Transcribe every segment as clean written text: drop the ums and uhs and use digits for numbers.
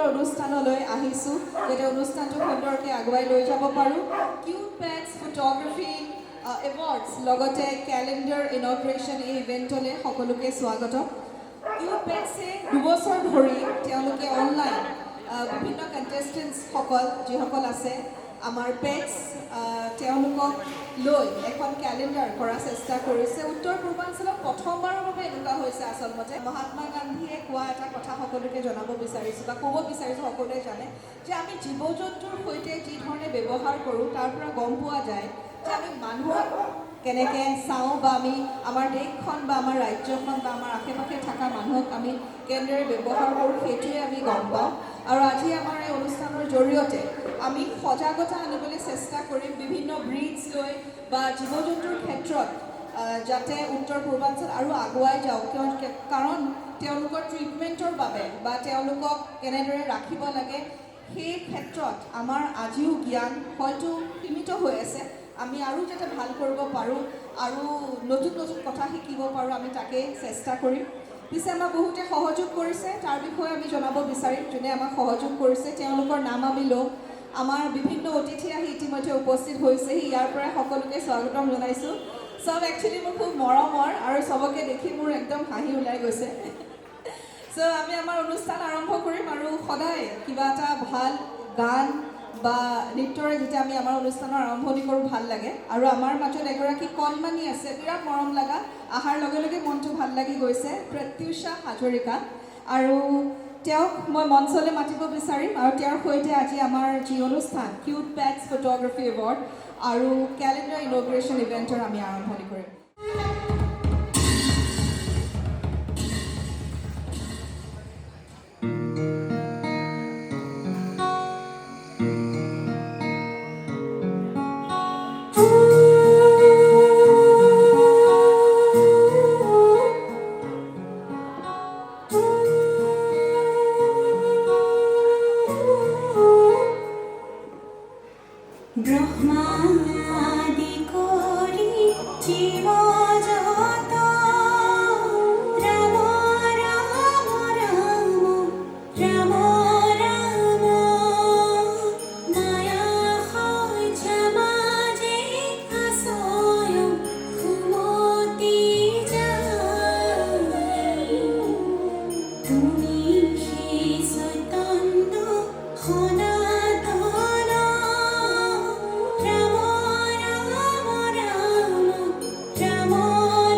সুন্দৰ অনুষ্ঠানলৈ আহিছোঁ যাতে অনুষ্ঠানটো সুন্দৰকৈ আগুৱাই লৈ যাব পাৰোঁ কিউট পেটছ ফটোগ্ৰাফি এৱাৰ্ডছ লগতে কেলেণ্ডাৰ ইনগ্ৰেশ্যন এই ইভেণ্টলৈ সকলোকে স্বাগতম কিউট পেটছে 2 বছৰ ধৰি তেওঁলোকে অনলাইন বিভিন্ন কণ্টেষ্টেণ্টছসকল যিসকল আছে আমাৰ পেটছ তেওঁলোকক লৈ এখন কেলেণ্ডাৰ কৰাৰ চেষ্টা কৰিছে উত্তৰ পূৰ্বাঞ্চলত প্ৰথমবাৰৰ বাবে এনেকুৱা হৈছে আচলতে মহাত্মা গান্ধীয়ে কোৱা এটা কথা সকলোকে জনাব বিচাৰিছোঁ বা ক'ব বিচাৰিছোঁ সকলোৱে জানে যে আমি জীৱ জন্তুৰ সৈতে যি ধৰণে ব্যৱহাৰ কৰোঁ তাৰ পৰা গম পোৱা যায় যে আমি মানুহক কেনেকৈ চাওঁ বা আমি আমাৰ দেশখন বা আমাৰ ৰাজ্যখন বা আমাৰ আশে পাশে থকা মানুহক আমি কেনেদৰে ব্যৱহাৰ কৰোঁ সেইটোৱে আমি গম পাওঁ আৰু আজি আমাৰ এই অনুষ্ঠানৰ জৰিয়তে আমি সজাগতা আনিবলৈ চেষ্টা কৰিম বিভিন্ন ব্ৰিডছ লৈ বা জীৱ জন্তুৰ ক্ষেত্ৰত যাতে উত্তৰ পূৰ্বাঞ্চল আৰু আগুৱাই যাওক কাৰণ তেওঁলোকৰ ট্ৰিটমেণ্টৰ বাবে বা তেওঁলোকক কেনেদৰে ৰাখিব লাগে সেই ক্ষেত্ৰত আমাৰ আজিও জ্ঞান হয়তো সীমিত হৈ আছে আমি আৰু যাতে ভাল কৰিব পাৰোঁ আৰু নতুন নতুন কথা শিকিব পাৰোঁ আমি তাকে চেষ্টা কৰিম পিছে আমাক বহুতে সহযোগ কৰিছে তাৰ বিষয়ে আমি জনাব বিচাৰিম যোনে আমাক সহযোগ কৰিছে তেওঁলোকৰ নাম আমি ল'ম আমাৰ বিভিন্ন অতিথি আহি ইতিমধ্যে উপস্থিত হৈছেহি ইয়াৰ পৰাই সকলোকে স্বাগতম জনাইছোঁ চব একচুৱেলি মোৰ খুব মৰমৰ আৰু চবকে দেখি মোৰ একদম হাঁহি ওলাই গৈছে চ' আমি আমাৰ অনুষ্ঠান আৰম্ভ কৰিম আৰু সদায় কিবা এটা ভাল গান বা নৃত্যৰে যেতিয়া আমি আমাৰ অনুষ্ঠানৰ আৰম্ভণি কৰোঁ ভাল লাগে আৰু আমাৰ মাজত এগৰাকী কণমানি আছে বিৰাট মৰম লগা অহাৰ লগে লগে মনটো ভাল লাগি গৈছে প্ৰত্যুষা হাজৰিকা আৰু তেওঁক মই মঞ্চলৈ মাতিব বিচাৰিম আৰু তেওঁৰ সৈতে আজি আমাৰ যি অনুষ্ঠান কিউট পেটছ ফটোগ্ৰাফি এৱাৰ্ড আৰু কেলেণ্ডাৰ ইনগ্ৰেশ্যন ইভেণ্টৰ আমি আৰম্ভণি কৰিম ব্রহ্মাদি করি জীব জগত রাম রাম রাম রাম রাম মায়া হয় সমাজে আশ্রয় ঘুমতি যায় তুমি সেই চৈতন্য সনাতন রাম রাম রাম রাম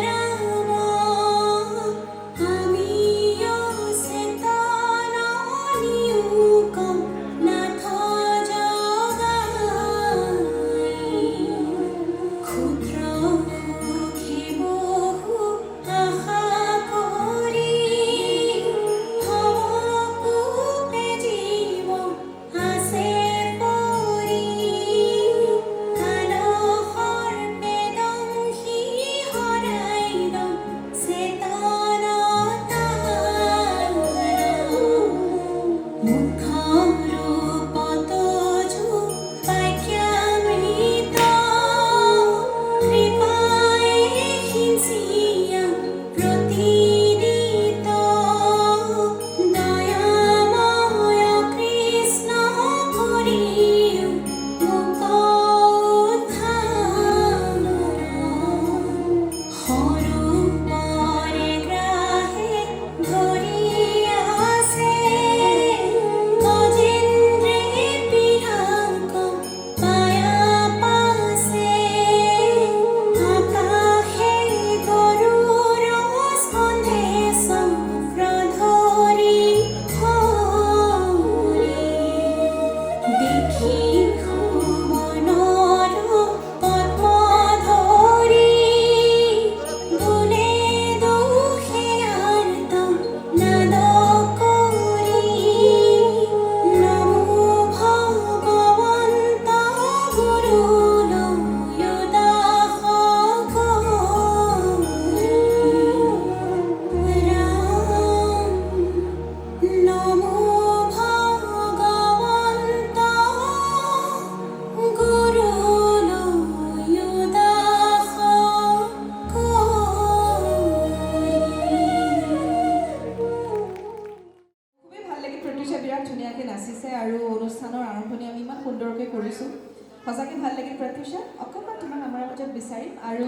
সঁচাকৈ ভাল লাগিল প্ৰত্যুষা অকণমান তোমাক আমাৰ মাজত বিচাৰিম আৰু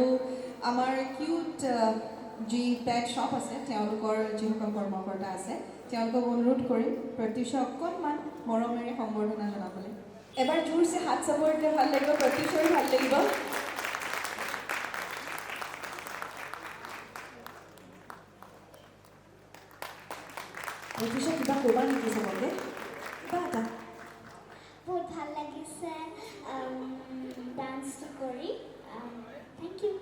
আমাৰ কিউট যি পেট শ্বপ আছে তেওঁলোকৰ যিসকল কৰ্মকৰ্তা আছে তেওঁলোকক অনুৰোধ কৰিম প্ৰত্যুষা অকণমান মৰমেৰে সম্বৰ্ধনা জনাবলৈ এবাৰ জোৰছে হাত চাপৰ দিলে ভাল লাগিব প্ৰত্যুষাৰো ভাল লাগিব প্ৰত্যুষা কিবা ক'বা নেকি চবকে কিবা এটা বহুত ভাল লাগিছে ডান্সটো কৰি থেংক ইউ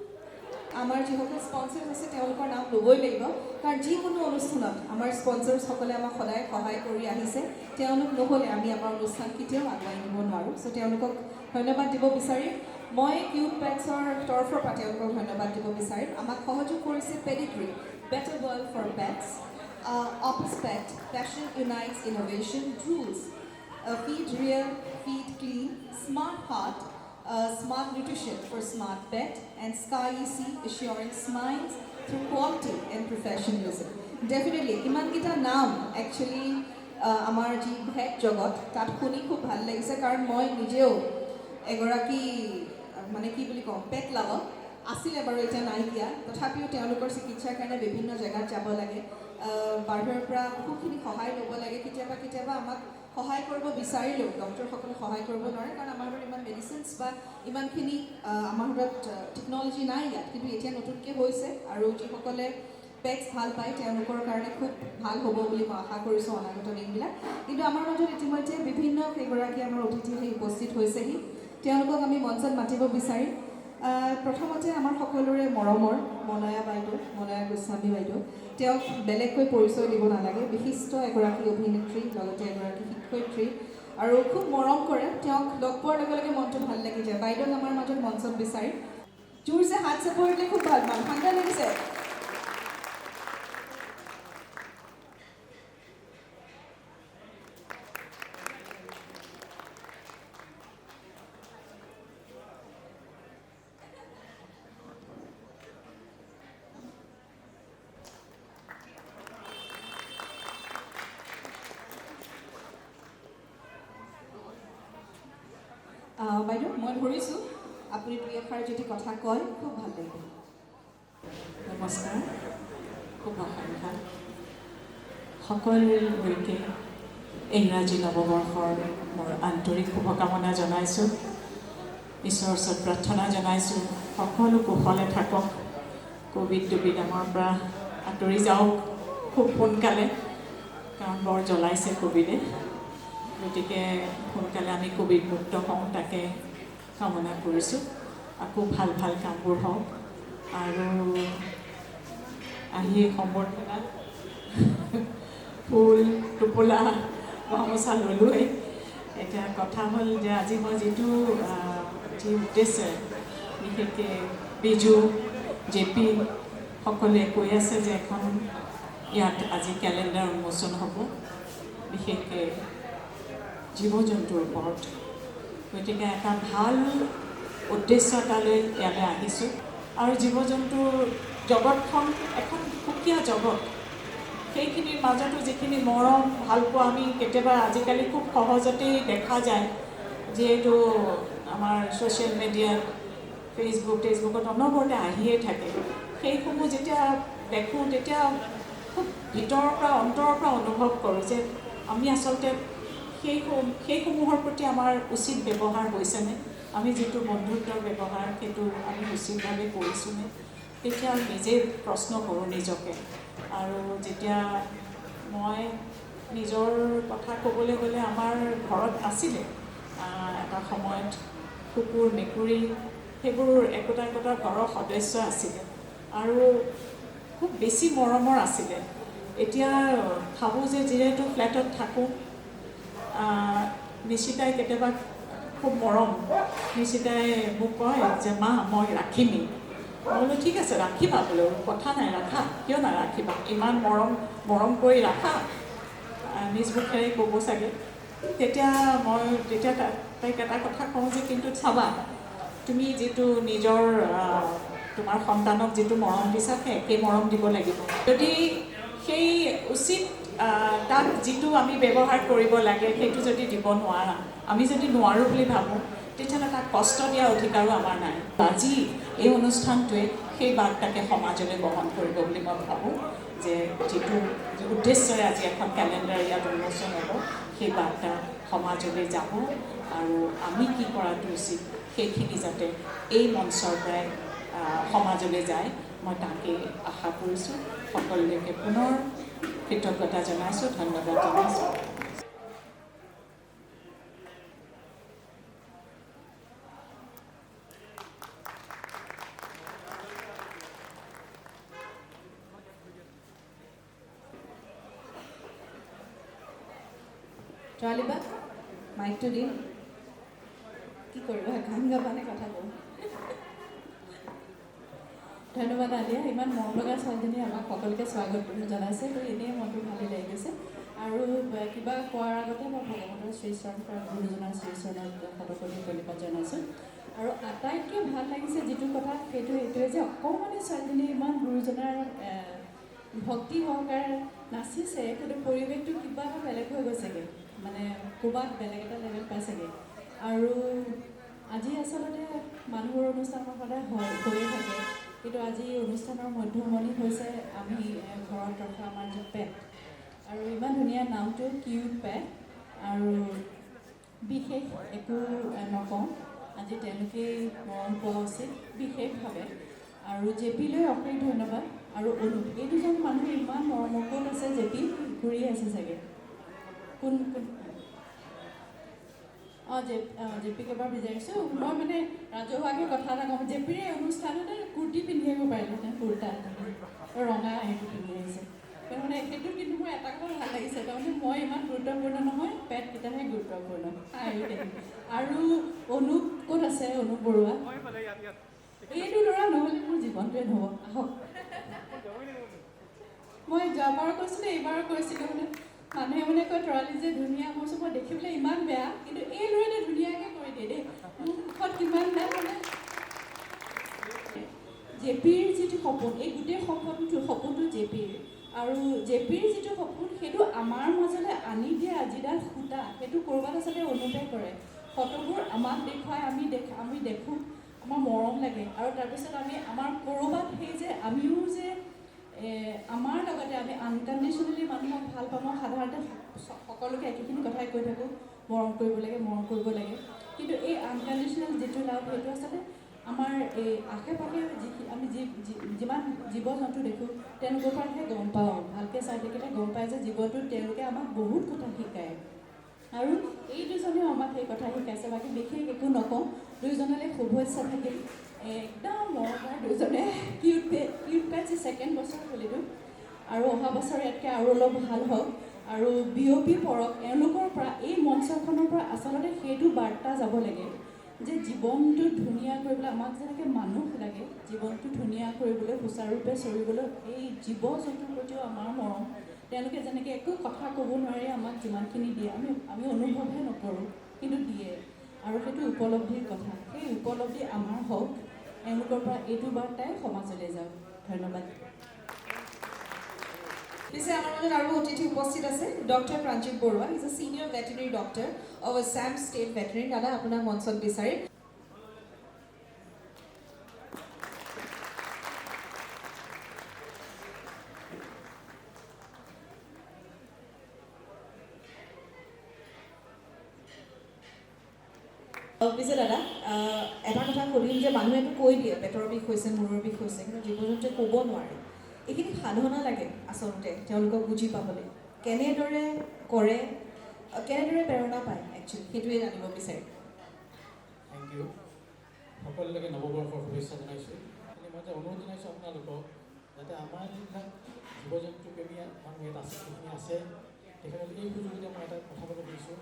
আমাৰ যিসকল স্পন্সৰ্ছ আছে তেওঁলোকৰ নাম ল'বই লাগিব কাৰণ যিকোনো অনুষ্ঠানত আমাৰ স্পন্সৰ্ছসকলে আমাক সদায় সহায় কৰি আহিছে তেওঁলোক নহ'লে আমি আমাৰ অনুষ্ঠান কেতিয়াও আগুৱাই নিব নোৱাৰোঁ চ' তেওঁলোকক ধন্যবাদ দিব বিচাৰিম মই কিউট পেটছৰ তৰফৰ পৰা তেওঁলোকক ধন্যবাদ দিব বিচাৰিম আমাক সহযোগ কৰিছে Pedigree better world for pets অপছ pet passion unites innovation rules feed real, feed clean, smart heart, smart nutrition for smart pet, and Sky EC assuring smiles through quality and professionalism. Definitely, ইমান কেইটা নাম actually আমাৰ যি ভেট জগত তাত শুনি খুব ভাল লাগিছে কাৰণ মই নিজেও এগৰাকী মানে কি বুলি কওঁ পেট লাভাৰ আছিলে বাৰু এতিয়া নাইকিয়া তথাপিও তেওঁলোকৰ চিকিৎসাৰ কাৰণে বিভিন্ন জেগাত যাব লাগে বাহিৰৰ পৰা বহুখিনি সহায় ল'ব লাগে কেতিয়াবা আমাক সহায় কৰিব বিচাৰিলেও ডক্টৰসকলে সহায় কৰিব নোৱাৰে কাৰণ আমাৰ হাতত ইমান মেডিচিনছ বা ইমানখিনি আমাৰ হাতত টেকন'লজি নাই ইয়াত কিন্তু এতিয়া নতুনকৈ হৈছে আৰু যিসকলে পেটছ ভাল পায় তেওঁলোকৰ কাৰণে খুব ভাল হ'ব বুলি মই আশা কৰিছোঁ অনাগত দিনবিলাক কিন্তু আমাৰ মাজত ইতিমধ্যে বিভিন্ন কেইগৰাকী আমাৰ অতিথি আহি উপস্থিত হৈছেহি তেওঁলোকক আমি মঞ্চত মাতিব বিচাৰিম প্ৰথমতে আমাৰ সকলোৰে মৰমৰ মনয়া গোস্বামী বাইদেউ তেওঁক বেলেগকৈ পৰিচয় দিব নালাগে বিশিষ্ট এগৰাকী অভিনেত্ৰী লগতে এগৰাকী শিক্ষয়িত্ৰী আৰু খুব মৰম কৰে তেওঁক লগ পোৱাৰ লগে লগে মনটো ভাল লাগি যায় বাইদেউক আমাৰ মাজত মঞ্চত বিচাৰিম জোৰছে হাত চাপৰিলে খুব ভাল পাম ঠাণ্ডা লাগিছে বাইদেউ মই ধৰিছোঁ আপুনি দুই এষাৰ যদি কথা কয় খুব ভাল লাগিব নমস্কাৰ খুব আশংকা সকলোলৈকে ইংৰাজী নৱবৰ্ষৰ মোৰ আন্তৰিক শুভকামনা জনাইছোঁ ঈশ্বৰৰ ওচৰত প্ৰাৰ্থনা জনাইছোঁ সকলো কুশলে থাকক ক'ভিড দুবিধামৰ পৰা আঁতৰি যাওক খুব সোনকালে কাৰণ বৰ জ্বলাইছে ক'ভিডে গতিকে সোনকালে আমি ক'ভিড মুক্ত হওঁ তাকে কামনা কৰিছোঁ আকৌ ভাল ভাল কামবোৰ হওক আৰু আহি সম্বৰ্ধনা ফুল টোপোলা গামোচা ল'লোৱেই এতিয়া কথা হ'ল যে আজি মই যি উদ্দেশ্য বিশেষকৈ বিজু জেপি সকলোৱে কৈ আছে যে এখন ইয়াত আজি কেলেণ্ডাৰ উন্মোচন হ'ব বিশেষকৈ জীৱ জন্তুৰ ওপৰত গতিকে এটা ভাল উদ্দেশ্য এটালৈ ইয়ালৈ আহিছোঁ আৰু জীৱ জন্তুৰ জগতখন এখন সুকীয়া জগত সেইখিনিৰ মাজতো যিখিনি মৰম ভালপোৱা আমি কেতিয়াবা আজিকালি খুব সহজতেই দেখা যায় যিহেতু আমাৰ ছ'চিয়েল মিডিয়াত ফেচবুকত অনবৰতে আহিয়ে থাকে সেইসমূহ যেতিয়া দেখোঁ তেতিয়া খুব ভিতৰৰ পৰা অন্তৰৰ পৰা অনুভৱ কৰোঁ যে আমি আচলতে সেইসমূহৰ প্ৰতি আমাৰ উচিত ব্যৱহাৰ হৈছেনে আমি যিটো বন্ধুত্বৰ ব্যৱহাৰ সেইটো আমি উচিতভাৱে কৰিছোঁনে তেতিয়া নিজে প্ৰশ্ন কৰোঁ নিজকে আৰু যেতিয়া মই নিজৰ কথা ক'বলৈ গ'লে আমাৰ ঘৰত আছিলে এটা সময়ত কুকুৰ মেকুৰী সেইবোৰ একোটা ঘৰৰ সদস্য আছিলে আৰু খুব বেছি মৰমৰ আছিলে এতিয়া ভাবোঁ যে যিহেতু ফ্লেটত থাকোঁ নিশিতাই কেতিয়াবা খুব মৰম নিশিতাই মোক কয় যে মা মই ৰাখিমেই মই বোলো ঠিক আছে ৰাখিবা বোলো কথা নাই ৰাখা কিয় নাৰাখিবা ইমান মৰম কৰি ৰাখা নিজ মুখেৰে ক'ব চাগে তেতিয়া তাইক এটা কথা কওঁ যে কিন্তু চাবা তুমি যিটো নিজৰ তোমাৰ সন্তানক যিটো মৰম দিছা সেই মৰম দিব লাগিব যদি সেই উচিত তাক যিটো আমি ব্যৱহাৰ কৰিব লাগে সেইটো যদি দিব নোৱাৰা, আমি যদি নোৱাৰোঁ বুলি ভাবোঁ, তেতিয়াহ'লে তাক কষ্ট দিয়া অধিকাৰো আমাৰ নাই। আজি এই অনুষ্ঠানটোৱে সেই বাৰ্তাকে সমাজলৈ বহন কৰিব বুলি মই ভাবোঁ, যে যিটো উদ্দেশ্যৰে আজি এখন কেলেণ্ডাৰ ইয়াত উন্মোচন হ'ব, সেই বাৰ্তা সমাজলৈ যাব আৰু আমি কি কৰাটো উচিত সেইখিনি যাতে এই মঞ্চৰ পৰাই সমাজলৈ যায়, মই তাকেই আশা কৰিছোঁ। সকলোকে পুনৰ কৃতজ্ঞতা জনাইছোঁ, ধন্যবাদ জনাইছোঁ। ছোৱালীবা মাইকটো দিম, কি কৰিবা, গান গাবানে কথা ক'ম? ধন্যবাদ আলিয়া, ইমান মৰম লগা ছোৱালীজনী আমাক সকলোকে স্বাগত জনাইছে। তো এনেই মনটো ভালেই লাগি গৈছে। আৰু কিবা কোৱাৰ আগতে মই ভগৱন্তৰ শ্ৰীচৰণ গুৰুজনাৰ শ্ৰীচৰণত শতকোটি প্ৰণিপাত জনাইছোঁ। আৰু আটাইতকৈ ভাল লাগিছে যিটো কথা, এইটোৱে যে অকণমানি ছোৱালীজনী ইমান গুৰুজনাৰ ভক্তি সহকাৰে নাচিছে, কিন্তু পৰিৱেশটো কিবা এটা বেলেগ হৈ গৈছেগৈ, মানে ক'ৰবাত বেলেগ এটা লেভেল পাইছেগৈ। আৰু আজি আচলতে মানুহৰ অনুষ্ঠান সদায় হৈয়ে থাকে, কিন্তু আজি অনুষ্ঠানৰ মধ্যমণি হৈছে আমি ঘৰত ৰখা আমাৰ যে পেট, আৰু ইমান ধুনীয়া নামটো কিউট পেট। আৰু বিশেষ একো নকওঁ, আজি তেওঁলোকেই মৰম পোৱা উচিত বিশেষভাৱে। আৰু জেপিলৈ অশেষ ধন্যবাদ। আৰু অনুপ, এই দুজন মানুহ ইমান মৰমৰ ক'ত আছে জেপি? ঘূৰি আছে চাগে। কোন জেপিক এবাৰ বিচাৰিছোঁ। মই মানে ৰাজহুৱাকৈ কথা এটা কওঁ, জেপিৰ এই অনুষ্ঠানতে কুৰ্তি পিন্ধি আহিব পাৰিলেহেঁতেন, কুৰ্তা ৰঙা সেইটো পিন্ধি আহিছে। মানে সেইটো কিন্তু মোৰ এটা কথা ভাল লাগিছে, তাৰমানে মই ইমান গুৰুত্বপূৰ্ণ নহয়, পেটকেইটাহে গুৰুত্বপূৰ্ণ। আৰু অনুপ ক'ত আছে? অনুপ বৰুৱা, এইটো ল'ৰা নহ'লে মোৰ জীৱনটোৱে নহ'ব। আহক, মই যোৱাবাৰো কৈছিলোঁ, এইবাৰো কৈছিলোঁ, মানে মানুহে মানে কয় তৰালি যে ধুনীয়া, মই চব দেখিবলৈ ইমান বেয়া, কিন্তু এই ল'ৰাটোৱে ধুনীয়াকৈ কৰি দিয়ে দেই। মোৰ মুখত কিমান বেয়া, মানে জেপিৰ যিটো সপোন, এই গোটেই সপোনটো জেপিৰ। আৰু জেপিৰ যিটো সপোন, সেইটো আমাৰ মাজলৈ আনি দিয়া যিডাল সূতা, সেইটো ক'ৰবাত আচলতে অনুপে কৰে। ফটোবোৰ আমাক দেখুৱাই, আমি দেখোঁ, আমাৰ মৰম লাগে। আৰু তাৰপিছত আমাৰ ক'ৰবাত সেই যে আমিও যে আমাৰ লগতে আমি আনকণ্ডিশ্যনেলি মানুহক ভাল পাওঁ। মই সাধাৰণতে সকলোকে একেখিনি কথাই কৈ থাকোঁ, মৰম কৰিব লাগে। কিন্তু এই আনকণ্ডিশ্যনেল যিটো লাভ, সেইটো আচলতে আমাৰ এই আশে পাশে আমি যিমান জীৱ জন্তু দেখোঁ, তেওঁলোকৰ পৰাহে গম পাওঁ। ভালকৈ চাই থাকিলে গম পায় যে জীৱনটোত তেওঁলোকে আমাক বহুত কথা শিকায়। আৰু এই দুজনেও আমাক সেই কথা শিকাইছে। বাকী বিশেষ একো নকওঁ, দুয়োজনলৈ শুভেচ্ছা থাকিল। একদম মৰমৰ দুজনে কিউট পেটছ ছেকেণ্ড বছৰ খুলিলোঁ, আৰু অহা বছৰ ইয়াতকৈ আৰু অলপ ভাল হওক। আৰু বিয়পি পৰক এওঁলোকৰ পৰা, এই মঞ্চখনৰ পৰা আচলতে সেইটো বাৰ্তা যাব লাগে যে জীৱনটো ধুনীয়া কৰিবলৈ আমাক যেনেকৈ মানুহ লাগে, জীৱনটো ধুনীয়া কৰিবলৈ, সুচাৰুৰূপে চৰিবলৈ এই জীৱ জন্তুৰ প্ৰতিও আমাৰ মৰম। তেওঁলোকে যেনেকৈ একো কথা ক'ব নোৱাৰি আমাক যিমানখিনি দিয়ে, আমি অনুভৱহে নকৰোঁ, কিন্তু দিয়ে। আৰু সেইটো উপলব্ধিৰ কথা, সেই উপলব্ধি আমাৰ হওক। এওঁলোকৰ পৰা এইটো বাৰ্তাই সমাজলৈ যাওক। ধন্যবাদ। পিছে আমাৰ মাজত আৰু অতিথি উপস্থিত আছে, doctor Pranjit Baruah, is a senior veterinary doctor of Assam state veterinary. দাদা, আপোনাক মঞ্চত বিচাৰিম। পিছে দাদা, এটা কথা সুধিম যে মানুহেতো কৈ দিয়ে পেটৰ বিষ হৈছে, মূৰৰ বিষ হৈছে, কিন্তু জীৱ জন্তুৱে ক'ব নোৱাৰে। এইখিনি সাধনা লাগে আচলতে তেওঁলোকক বুজি পাবলৈ। কেনেদৰে কৰে, কেনেদৰে প্ৰেৰণা পায়, একচুৱেলি সেইটোৱে জানিব বিচাৰিম। Thank you. সকলোকে নৱবৰ্ষৰ শুভেচ্ছা জনাইছোঁ। মই যে অনুৰোধ জনাইছোঁ আপোনালোকক, যাতে আমাৰ যিবিলাক জীৱ জন্তু প্ৰেমী মানুহ ইয়াত আছে, যিখিনি আছে, তেখেতলোকে এই সুযোগতে মই এটা কথা ক'ব খুজিছোঁ।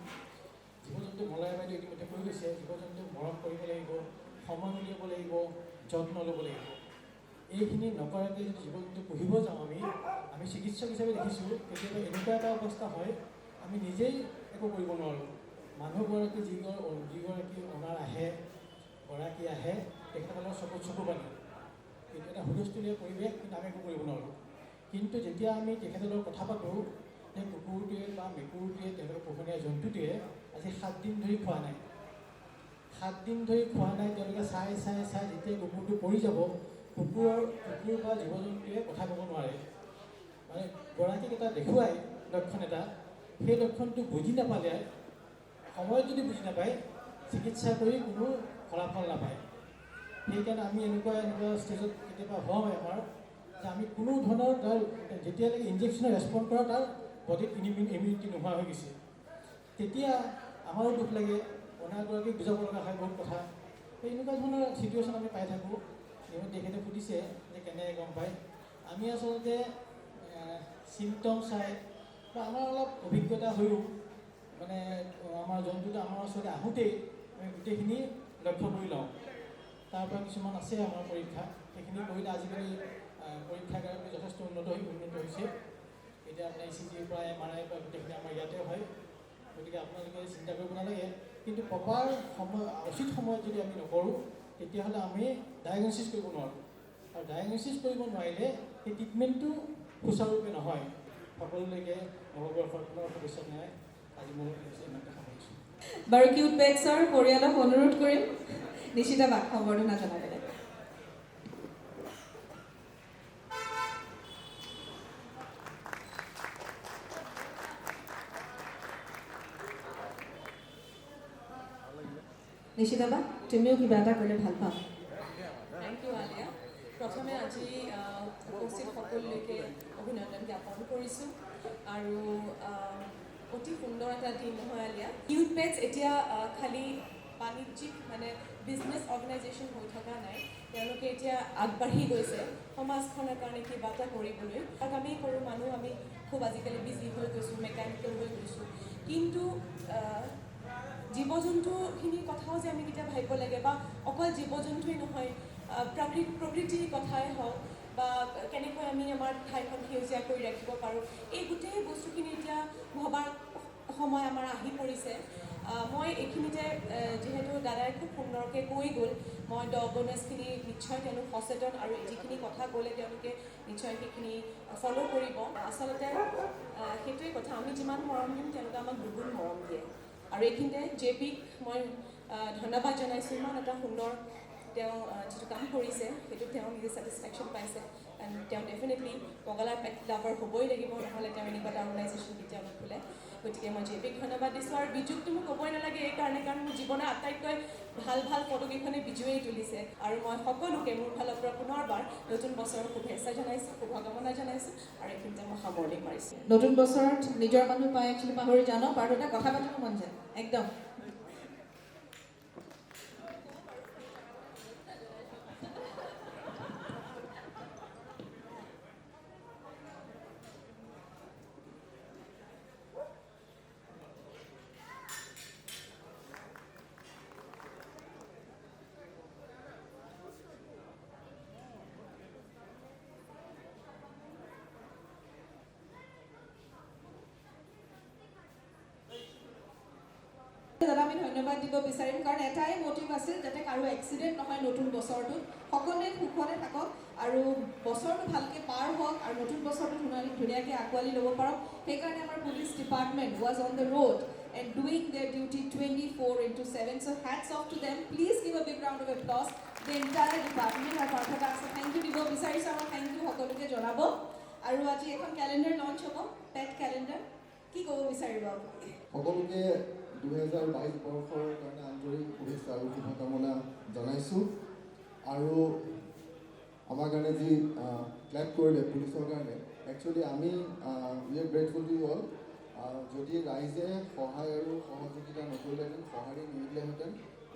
জীৱ জন্তু মলাই বাইদেউ ইতিমধ্যে কৈ গৈছে, জীৱ জন্তু মৰম কৰিব লাগিব, সময় উলিয়াব লাগিব, যত্ন ল'ব লাগিব। এইখিনি নকৰাকৈ যদি জীৱ জন্তু পুহিব যাওঁ, আমি চিকিৎসক হিচাপে দেখিছোঁ কেতিয়াবা এনেকুৱা এটা অৱস্থা হয়, আমি নিজেই একো কৰিব নোৱাৰোঁ। মানুহগৰাকী যিগৰাকী অনাৰ গৰাকী আহে, তেখেতসকলৰ চকু পানী, কিন্তু এটা হুলস্থুলীয়া পৰিৱেশ, কিন্তু আমি একো কৰিব নোৱাৰোঁ। কিন্তু যেতিয়া আমি তেখেতসকলৰ কথা পাতোঁ, সেই কুকুৰটোৱে বা মেকুৰীটোৱে তেওঁলোকে পোহনীয়া জন্তুটোৱে আজি 7 দিন ধৰি খোৱা নাই। 7 দিন ধৰি খোৱা নাই। তেওঁলোকে চাই যেতিয়া কুকুৰটো পৰি যাব, কুকুৰ বা জীৱ জন্তুৱে কথা ক'ব নোৱাৰে। মানে গৰাকীক এটা দেখুৱাই লক্ষণ এটা, সেই লক্ষণটো বুজি নাপালে, সময়ত যদি বুজি নাপায়, চিকিৎসা কৰি কোনো ফলাফল নাপায়। সেইকাৰণে আমি এনেকুৱা ষ্টেজত কেতিয়াবা হয় আমাৰ, যে আমি কোনো ধৰণৰ তাৰ যেতিয়ালৈকে ইনজেকশ্যনে ৰেচপণ্ড কৰা তাৰ বডিত ইমিউনিটি নোহোৱা হৈ গৈছে, তেতিয়া আমাৰো দুখ লাগে, অনাগৰাকীক বুজাব লগা হয় বহুত কথা। এনেকুৱা ধৰণৰ চিটুৱেশ্যন আমি পাই থাকোঁ। তেখেতে সুধিছে যে কেনেকৈ গম পায়। আমি আচলতে চিমটম চাই বা আমাৰ অলপ অভিজ্ঞতা হৈও মানে আমাৰ জন্তুটো আমাৰ ওচৰতে আহোঁতেই আমি গোটেইখিনি লক্ষ্য কৰি লওঁ। তাৰপৰা কিছুমান আছে আমাৰ পৰীক্ষা, সেইখিনি কৰিলে আজিকালি পৰীক্ষাগাৰবোৰ যথেষ্ট উন্নত হৈছে। এতিয়া আপোনাৰ ECGৰ পৰা MRI পৰা গোটেইখিনি আমাৰ ইয়াতে হয়। গতিকে আপোনালোকে চিন্তা কৰিব নালাগে। কিন্তু প্ৰপাৰ উচিত সময়ত যদি আমি নকৰোঁ, তেতিয়াহ'লে আমি ডায়েগনচিছ কৰিব নোৱাৰোঁ। আৰু ডায়েগনচিছ কৰিব নোৱাৰিলে সেই ট্ৰিটমেণ্টটো সুচাৰুৰূপে নহয়। সকলোলৈকে নৱবৰ্ষৰ পুনৰ শুভেচ্ছা জনাই আজি মোৰ ইমানতে সামৰিছোঁ। বাৰু কিউট পেটছৰ পৰিয়ালক অনুৰোধ কৰিম নিশিতা বাক সম্বৰ্ধনা জনাবলৈ। নিশিতা বা তুমিও কিবা এটা কৰিলে ভাল পাম। Thank you Alia. প্ৰথমে আজি উপস্থিত সকলোলৈকে অভিনন্দন জ্ঞাপন কৰিছোঁ। আৰু অতি সুন্দৰ এটা দিন নহয় আলিয়া। কিউট পেটছ এতিয়া খালি বাণিজ্যিক মানে বিজনেছ অৰ্গেনাইজেশ্যন হৈ থকা নাই, তেওঁলোকে এতিয়া আগবাঢ়ি গৈছে সমাজখনৰ কাৰণে কিবা এটা কৰিবলৈ। তাক আমি সৰু মানুহ আমি খুব আজিকালি বিজি হৈ গৈছোঁ, মেকানিকেল হৈ গৈছোঁ। কিন্তু জীৱ জন্তুখিনিৰ কথাও যে আমি কেতিয়া ভাবিব লাগে, বা অকল জীৱ জন্তুৱেই নহয়, প্ৰকৃতিৰ কথাই হওক বা কেনেকৈ আমি আমাৰ ঠাইখন সেউজীয়া কৰি ৰাখিব পাৰোঁ, এই গোটেই বস্তুখিনি এতিয়া ভবাৰ সময় আমাৰ আহি পৰিছে। মই এইখিনিতে যিহেতু দাদাই খুব সুন্দৰকৈ কৈ গ'ল, মই ডগ অ'নাৰ্ছখিনি নিশ্চয় তেওঁলোক সচেতন, আৰু যিখিনি কথা ক'লে তেওঁলোকে নিশ্চয় সেইখিনি ফ'ল' কৰিব। আচলতে সেইটোৱে কথা, আমি যিমান মৰম দিম তেওঁলোকে আমাক দুগুণ মৰম দিয়ে। আৰু এইখিনিতে JPক মই ধন্যবাদ জনাইছোঁ। ইমান এটা সুন্দৰ তেওঁ যিটো কাম কৰিছে, সেইটো তেওঁ নিজে ছেটিছফেকশ্যন পাইছে। এণ্ড তেওঁ ডেফিনেটলি পগলাৰ পেট লাভাৰ হ'বই লাগিব, নহ'লে তেওঁ এনেকুৱা এটা অৰ্গেনাইজেশ্যন কেতিয়াও নোখোলে। গতিকে মই JPক ধন্যবাদ দিছোঁ। আৰু বিজুকটো মোক ক'বই নালাগে এইকাৰণে, কাৰণ মোৰ জীৱনৰ আটাইতকৈ ভাল ফটোকেইখনে বিজুৱেই তুলিছে। আৰু মই সকলোকে মোৰ ফালৰ পৰা পুনৰবাৰ নতুন বছৰৰ শুভেচ্ছা জনাইছোঁ, শুভকামনা জনাইছোঁ, আৰু এইখিনিতে মই সামৰণি মাৰিছোঁ। নতুন বছৰত নিজৰ মানুহ পাই একচুৱেলি পাহৰি যাওঁ ন, বাৰু এটা কথা পাতিব মন যায় একদম। দাদা আমি ধন্যবাদ দিব বিচাৰিম, কাৰণ এটাই মটিভ আছিল যাতে কাৰো এক্সিডেণ্ট নহয় নতুন বছৰটোত, সকলোৱে সুখতে থাকক আৰু বছৰটো ভালকৈ পাৰ হওক, আৰু নতুন বছৰটো ধুনীয়াকৈ আঁকোৱালি ল'ব পাৰক। সেইকাৰণে আমাৰ police department was on the road and doing their duty 24/7. So hats off to them. Please give a big round of applause the entire department. আৰু পাৰ্থকা আছে থেংক ইউ দিব বিচাৰিছোঁ, আৰু থেংক ইউ সকলোকে জনাব। আৰু আজি এখন কেলেণ্ডাৰ লঞ্চ হ'ব, পেট কেলেণ্ডাৰ। কি ক'ব বিচাৰিব আপুনি? সকলোকে 2022 বৰ্ষৰ কাৰণে আন্তৰিক শুভেচ্ছা আৰু শুভকামনা জনাইছোঁ। আৰু আমাৰ কাৰণে যি ক্লেপ কৰিলে পুলিচৰ কাৰণে, একচুৱেলি আমি we are grateful to all. যদি ৰাইজে সহায় আৰু সহযোগিতা নকৰিলেহেঁতেন, সঁহাৰি নিদিলেহেঁতেন,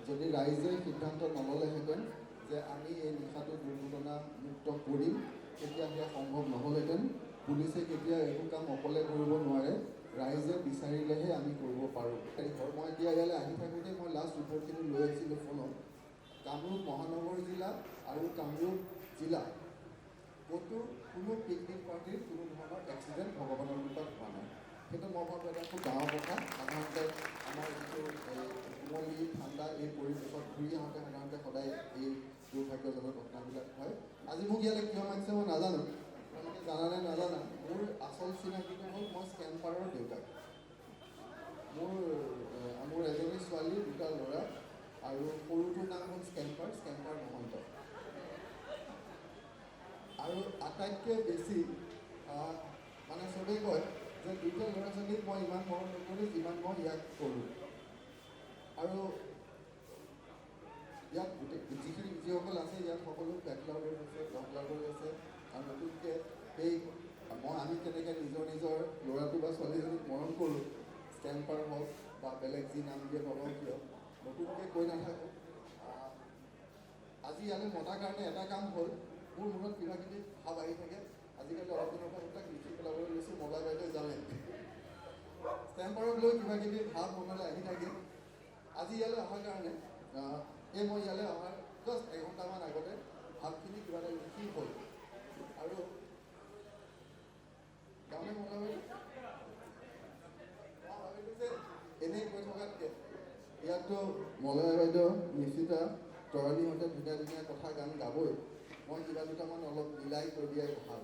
যদি ৰাইজে সিদ্ধান্ত নল'লেহেঁতেন যে আমি এই নিশাটো দুৰ্ঘটনামুক্ত কৰিম, তেতিয়া সেয়া সম্ভৱ নহ'লহেঁতেন। পুলিচে কেতিয়া একো কাম অকলে কৰিব নোৱাৰে, ৰাইজে বিচাৰিলেহে আমি কৰিব পাৰোঁ। মই এতিয়া ইয়ালৈ আহি থাকোঁতে মই লাষ্ট ৰিপৰ্টখিনি লৈ আহিছিলোঁ ফোনত। কামৰূপ মহানগৰ জিলা আৰু কামৰূপ জিলা ক'তো কোনো পিকনিক পাৰ্টিৰ কোনো ধৰণৰ এক্সিডেণ্ট ভগৱানৰ কৃপাত হোৱা নাই। সেইটো মই ভাবোঁ এটা খুব ডাঙৰ কথা। সাধাৰণতে আমাৰ যিটো কুমলী ঠাণ্ডা এই পৰিৱেশত ঘূৰি আহোঁতে সাধাৰণতে সদায় এই দুৰ্ভাগ্যজনক ঘটনাবিলাক হয়। আজি মোক ইয়ালৈ কিয় মাতিছে মই নাজানো। জানানে নাজানা মোৰ আচল চিনাকিটো হ'ল মই স্কেম্পাৰৰ দেউতাক। মোৰ এজনী ছোৱালী, দুটা ল'ৰা, আৰু সৰুটোৰ নাম হ'ল স্কেম্পাৰ মহন্ত। আৰু আটাইতকৈ বেছি মানে চবেই কয় যে দুটা ল'ৰা ছোৱালীক মই ইমান মৰম নকৰোঁ যিমান মই ইয়াক কৰোঁ। আৰু ইয়াত যিসকল আছে ইয়াত সকলো বেকলাৰ হৈ আছে, ডকলাৰ হৈ আছে। আৰু নতুনকৈ আমি কেনেকৈ নিজৰ ল'ৰাটো বা ছোৱালীজনীক মৰম কৰোঁ, স্কেম্পাৰ হওক বা বেলেগ যি নাম দিয়ে নলওঁ কিয়, নতুনকৈ কৈ নাথাকোঁ। আজি ইয়ালৈ মতাৰ কাৰণে এটা কাম হ'ল, মোৰ মনত কিবাকিবি ভাৱ আহি থাকে। আজিকালি অলপ দিনৰ পৰা তাক লিখি পেলাবলৈ লৈছোঁ, মলা বাইদেউ জানে স্কেম্পাৰক লৈ কিবাকিবি ভাৱ মনলৈ আহি থাকে। আজি ইয়ালৈ অহাৰ কাৰণে মই ইয়ালৈ অহাৰ জাষ্ট এঘণ্টামান আগতে ভাৱখিনি কিবা এটা লিখি হ'ল। আৰু গাঁৱে মলা বাইদেউ মই ভাবিলোঁ যে এনেই কৈ থকাতকৈ ইয়াততো মলয় বাইদেউ, নিশ্চিতা, তৰালীহঁতে ধুনীয়া ধুনীয়া কথা গান গাবই, মই কিবা দুটামান অলপ মিলাই কৈ দিয়াই ভাল।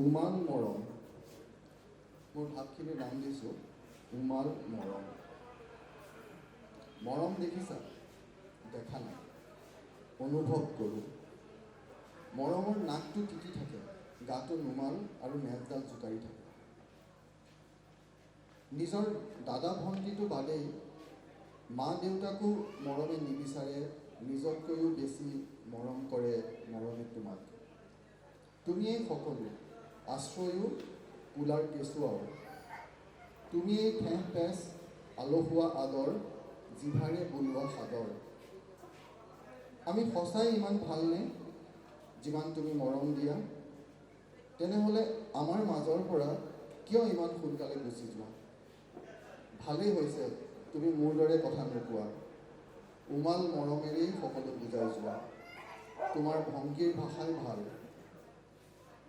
উমাল মৰম, মোৰ ভাৱখিনিৰ নাম দিছোঁ উমাল মৰম। মৰম দেখিছা, দেখা নাই, অনুভৱ কৰোঁ। মৰমৰ নাকটো তিতি থাকে, গাটো নুমাল আৰু নেজডাল জোকাৰি থাকে। নিজৰ দাদা ভণ্টিটো বাদেই মা দেউতাকো মৰমে নিবিচাৰে, নিজতকৈও বেছি মৰম কৰে মৰমে তোমাক। তুমিয়েই সকলো, আশ্ৰয়ো, কুলাৰ কেঁচুৱাও। তুমিয়েই ঠেহ পেচ, আলসুৱা আদৰ, জিভাৰে বোলোৱা সাদৰ। আমি সঁচাই ইমান ভালনে যিমান তুমি মৰম দিয়া? তেনেহ'লে আমাৰ মাজৰ পৰা কিয় ইমান সোনকালে গুচি যোৱা? ভালেই হৈছে তুমি মোৰ দৰে কথা নোকোৱা, উমাল মৰমেৰেই সকলো বুজাই যোৱা। তোমাৰ ভংগীৰ ভাষাই ভাল,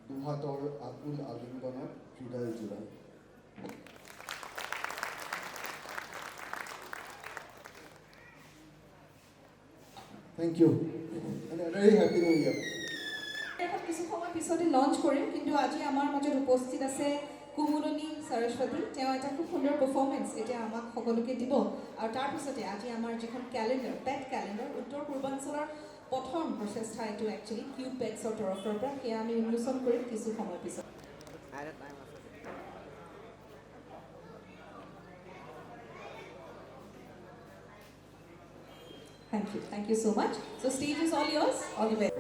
দুহাতৰ আকুল আলিংগনত হৃদয় জোৰাই। Thank you. And a very happy new year. এখন কিছু সময় পিছতে লঞ্চ কৰিম, কিন্তু আজি আমাৰ মাজত উপস্থিত আছে কুমুদনী সৰস্বতী। তেওঁ এটা খুব সুন্দৰ পাৰফৰ্মেঞ্চ এতিয়া আমাক সকলোকে দিব। আৰু তাৰপিছতে আজি আমাৰ যিখন কেলেণ্ডাৰ, পেট কেলেণ্ডাৰ, উত্তৰ পূৰ্বাঞ্চলৰ প্ৰথম প্ৰচেষ্টা এইটো একচুৱেলি কিউট পেটছৰ তৰফৰ পৰা, সেয়া আমি উন্মোচন কৰিম কিছু সময় পিছত। Thank you so much. So stage is all yours. All the best.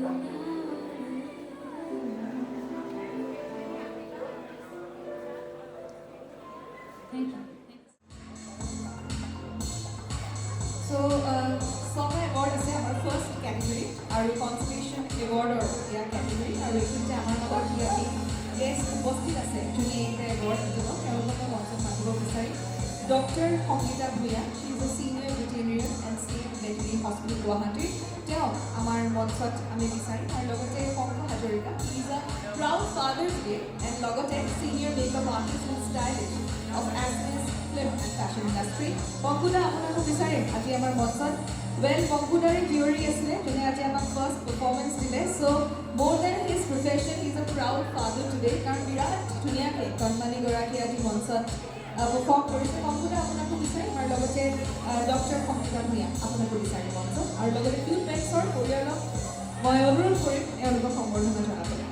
Thank you. So, Soma Award is our first category, our consolation award or yeah category. Our recent our guest উপস্থিত আছে যোনে এই award দিব তেওঁলোকক মঞ্চত মাতিব বিচাৰি Dr. Hongita Bhuya, she is a senior veterinarian and state veterinary hospital Guwahati. তেওঁ আমাৰ মঞ্চত আমি বিচাৰি আৰু লগতে Pankaj Hazarika, he is a proud father today and লগতে senior makeup artist and stylist of Asnes film and fashion industry. পংকুদা আপোনাকো বিচাৰিম আজি আমাৰ মঞ্চত well পংকুদাৰে ডিউৰি আছিলে যোনে আজি আমাক ফাৰ্ষ্ট পাৰফৰ্মেন্স দিলে so more than his profession he is a proud father today কাৰণ বিৰাট ধুনীয়াকৈ কণমানি গৰাকী আজি মঞ্চত পাৰফৰ্ম কৰিছে পংকুদা আপোনাকো বিচাৰিম আৰু লগতে ডক্টৰ সংগীতা ভূঞা আপোনাকো বিচাৰিম মঞ্চত আৰু লগতে কিউট পেক্সৰ পৰিয়ালক মই অনুৰোধ কৰিম এওঁলোকক সম্বৰ্ধনা জনাবলৈ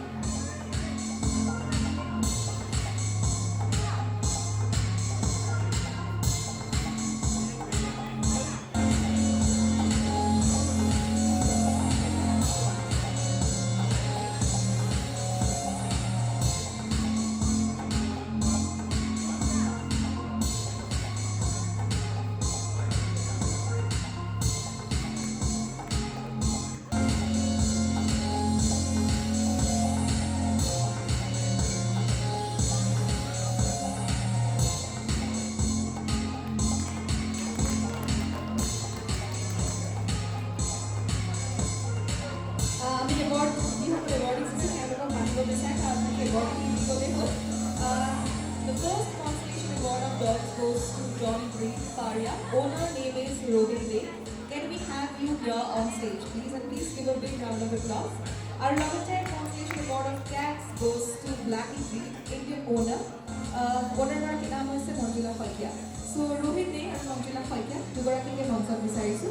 The first constellation award of dogs goes to John Green Faria. Owner name is Rohit Day. Can we have you here on stage, please? And please give a big round of applause. Our Logitech constellation award of cats goes to Blackie Breed, Indian owner. Owner our name is Manjula Khoikia. So Rohit Day and Manjula Khoikia, দুগৰাকীকে মঞ্চত বিচাৰিছো.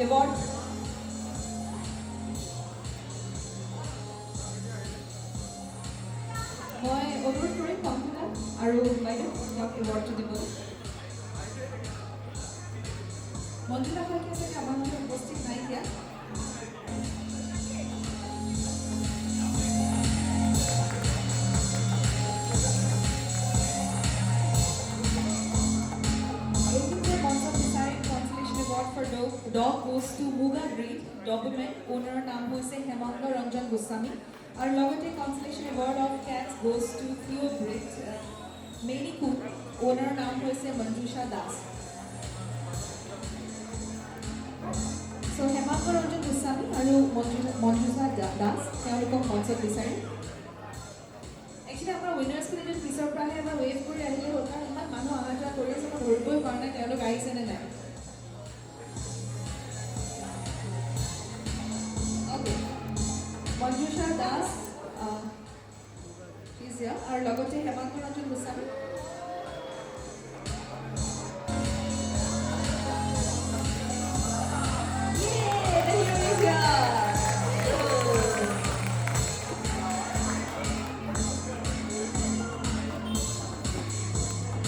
Award. মই অনুৰোধ কৰিম পংকুদা আৰু বাইদেউ তেওঁক এৱাৰ্ডটো দিবলৈ মঞ্জুলা শইকীয়া চাগে আমাৰ মাজত উপস্থিত নাই এতিয়া Dog goes to Muga Breed, Doberman, owner naam hoise Hemanga Ranjan Goswami. Our Logitech Constellation Award of Cats goes to Theo Breed, Maine Coon, owner naam hoise Manjusha Das. So Hemanga Ranjan Goswami and Manjusha Das, তেওঁলোকক মঞ্চত বিচাৰিম Actually, আমাৰ winners খিনি যদি পিছৰ পৰাহে আমাৰ wave কৰি আহিলে হ'ল কাৰণ ইমান মানুহ অহা যোৱা কৰি আছে মই ধৰিবই পৰা নাই তেওঁলোক আহিছে নে নাই Manjusha Das, she's here. Our logote Hemanga Ranjan Goswami. Yay! The hero is here.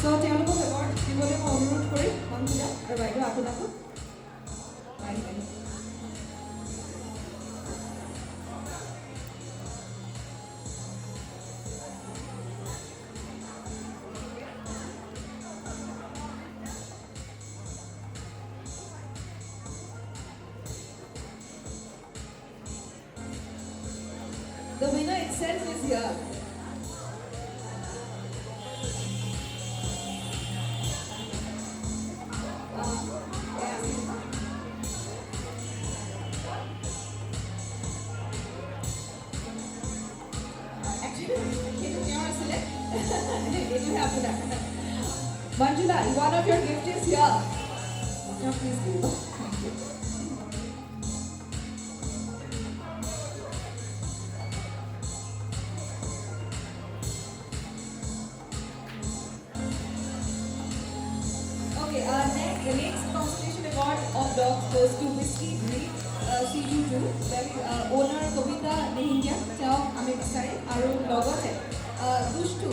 So, তেওঁলোকক award দিবলৈ মই অনুৰোধ কৰিম মঞ্জুলা আৰু বাইদেউ আপোনাকো The winner itself is here. Actually, Manjula, one of your gifts is here. Now please give. Thank you. goes to Whiskey Breed CU2. Well, owner Kavita Nehingia, তেওঁ আমি বিচাৰিম আৰু লগতে দুষ্টু,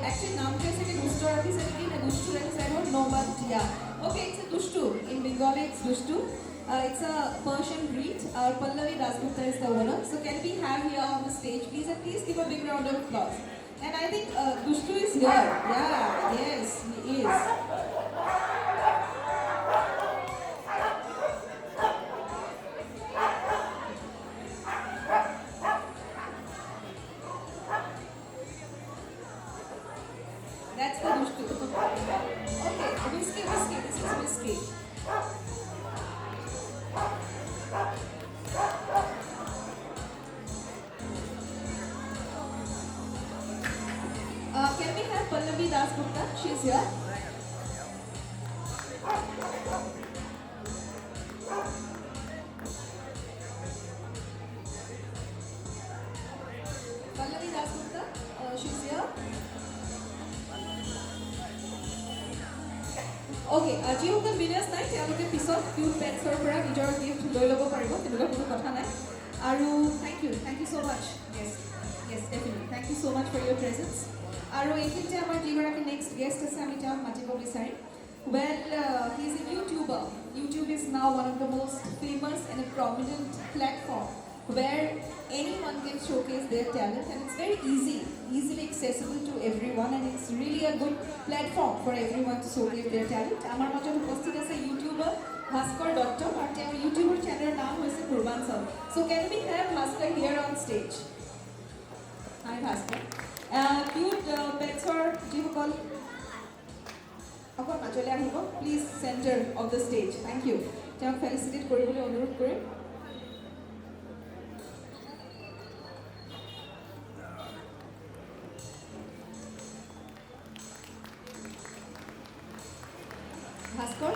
actually নামটো আছে কি দুষ্টু ৰাখিছে নেকি নে দুষ্টু ৰাখিছে I don't know but yeah. Okay, it's a dushtu. In Bengali, it's dushtu. It's a Persian breed. Pallavi Dasgupta is the owner. So can we have here on the stage, please? And please give a big round of applause. And I think Dushtu is here. Yeah, yes, he is. That's the Dushtu. Okay, whiskey. This is whiskey. Can we have Pallavi Dasgupta? She's here. Pallavi Dasgupta, she's here. Okay, যিসকল বিনাৰ্ছ নাই তেওঁলোকে পিছত cute পেটছৰ পৰা নিজৰ gift লৈ ল'ব পাৰিব, তেনেকুৱা কোনো কথা নাই। আৰু thank you so' much. Yes definitely thank you so' much for your presence. আৰু এইখিনিতে আমাৰ যিগৰাকী নেক্সট গেষ্ট আছে আমি তেওঁক মাতিব বিচাৰিম। Well, he is a YouTuber. YouTube is now one of the most famous and a prominent platform where anyone can showcase their talent, and it's very easily accessible to everyone, and it's really a good platform for everyone to showcase their talent. Amar majot upasthit ase YouTuber Bhaskar Dutta, and our YouTuber channel naam hoise Purbansal. So can we have Bhaskar here on stage? Hi Bhaskar. Cute pets or jihokol akon majole ahibo, please center of the stage. Thank you. তেওঁক felicitate koribole অনুৰোধ কৰিম। ভাস্কৰ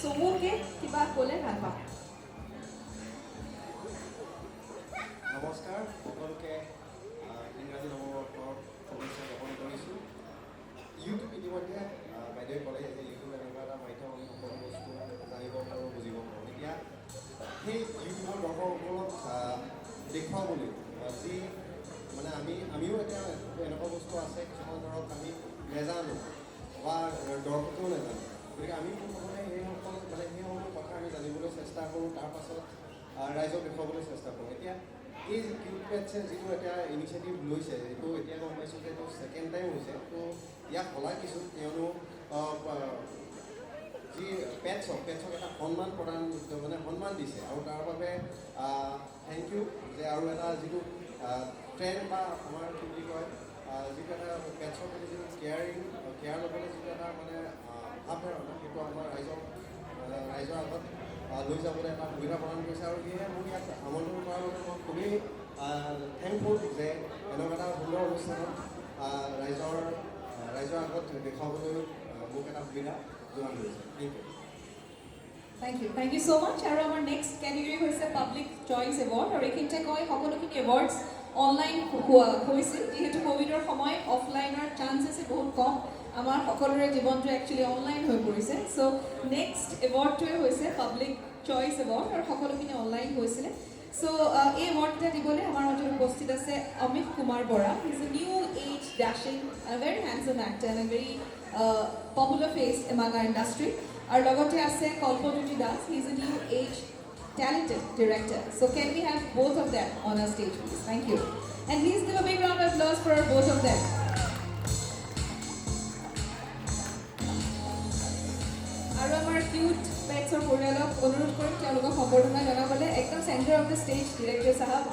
চমুকে কিবা ক'লে ভাল পাম। নমস্কাৰ সকলোকে ইংৰাজী নৱবৰ্ষৰ শুভেচ্ছা জ্ঞাপন কৰিছোঁ। ইউটিউব ইতিমধ্যে বাইদেৱে ক'লে যে ইউটিউব এনেকুৱা এটা মাধ্যম আমি সকলো বস্তু জানিব পাৰোঁ, বুজিব পাৰোঁ। এতিয়া সেই ইউটিউবৰ দৰ্শকসকলক দেখুৱাবলৈ যি মানে আমিও এতিয়া এনেকুৱা বস্তু আছে কিছুমান ধৰক আমি নেজানো বা দৰ্শকেও নেজানো, গতিকে আমি প্ৰথমে সেইসমূহ কথা আমি জানিবলৈ চেষ্টা কৰোঁ, তাৰপাছত ৰাইজক দেখুৱাবলৈ চেষ্টা কৰোঁ। এতিয়া এই কিউট পেটছে যিটো এতিয়া ইনিচিয়েটিভ লৈছে, এইটো এতিয়া গম পাইছোঁ যে এইটো ছেকেণ্ড টাইম হৈছে, তো ইয়াক শলাগিছোঁ, কিয়নো যি পেটছক এটা সন্মান দিছে, আৰু তাৰ বাবে থেংক ইউ। যে আৰু এটা যিটো ট্ৰেণ্ড বা আমাৰ কি বুলি কয়, যিটো এটা পেটছৰ প্ৰতি যিটো কেয়াৰ ল'বলৈ যিটো এটা মানে ভাৱধাৰণা, সেইটো আমাৰ ৰাইজৰ আগত লৈ যাবলৈ এটা সুবিধা প্ৰদান কৰিছে, আৰু সেয়েহে মোক ইয়াত আমন্ত্ৰণ কৰাৰ বাবে মই খুবেই থেংকফুল যে এনেকুৱা এটা সুন্দৰ অনুষ্ঠানত ৰাইজৰ আগত দেখুৱাবলৈ মোক এটা সুবিধা যোগান ধৰিছে। Thank you so much. আৰু আমাৰ নেক্সট কেটেগৰী হৈছে পাব্লিক চইচ এৱাৰ্ড, আৰু এইখিনিতে কয় সকলোখিনি এৱাৰ্ডছ অনলাইন হৈছিল, যিহেতু ক'ভিডৰ সময় অফলাইনৰ চান্সেছ বহুত কম, আমাৰ সকলোৰে জীৱনটো একচুৱেলি অনলাইন হৈ পৰিছে। চ' নেক্সট এৱাৰ্ডটোৱে হৈছে পাব্লিক চইচ এৱাৰ্ড, আৰু সকলোখিনি অনলাইন হৈছিলে। চ' এই এৱাৰ্ডকেইটা দিবলৈ আমাৰ মাজত উপস্থিত আছে Amit Kumar Bora. He is a new age dashing very handsome actor and a very popular face among our industry. আৰু লগতে আছে Kalpajyoti Das, he is a new age talented director. So can we have both of them on our stage, please? Thank you. And please give a big round of applause for both of them. আৰু আমাৰ cute পেটছৰ পৰিয়ালক অনুৰোধ কৰিম তেওঁলোকক সম্বৰ্ধনা জনাবলৈ। একদম centre of the stage director সাহেব।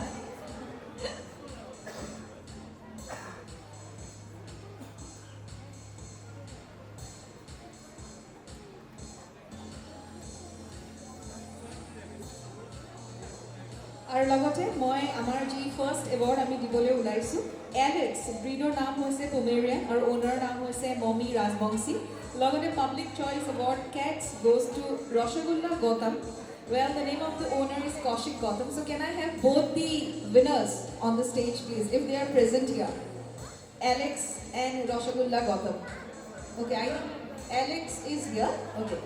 আৰু লগতে মই আমাৰ যি ফাৰ্ষ্ট এৱাৰ্ড আমি দিবলৈ ওলাইছোঁ, এলেক্স ব্ৰিডৰ নাম হৈছে পমেৰিয়ান আৰু অ'নাৰৰ নাম হৈছে মমি ৰাজবংশী। লগতে public choice award cache goes two rasgulla Gautam. Well, the name of the owner is Kaushik Gautam. So can I have both the winners on the stage, please, if they are present here? Alex and Rasgulla Gautam. Okay, Alex is here. Okay.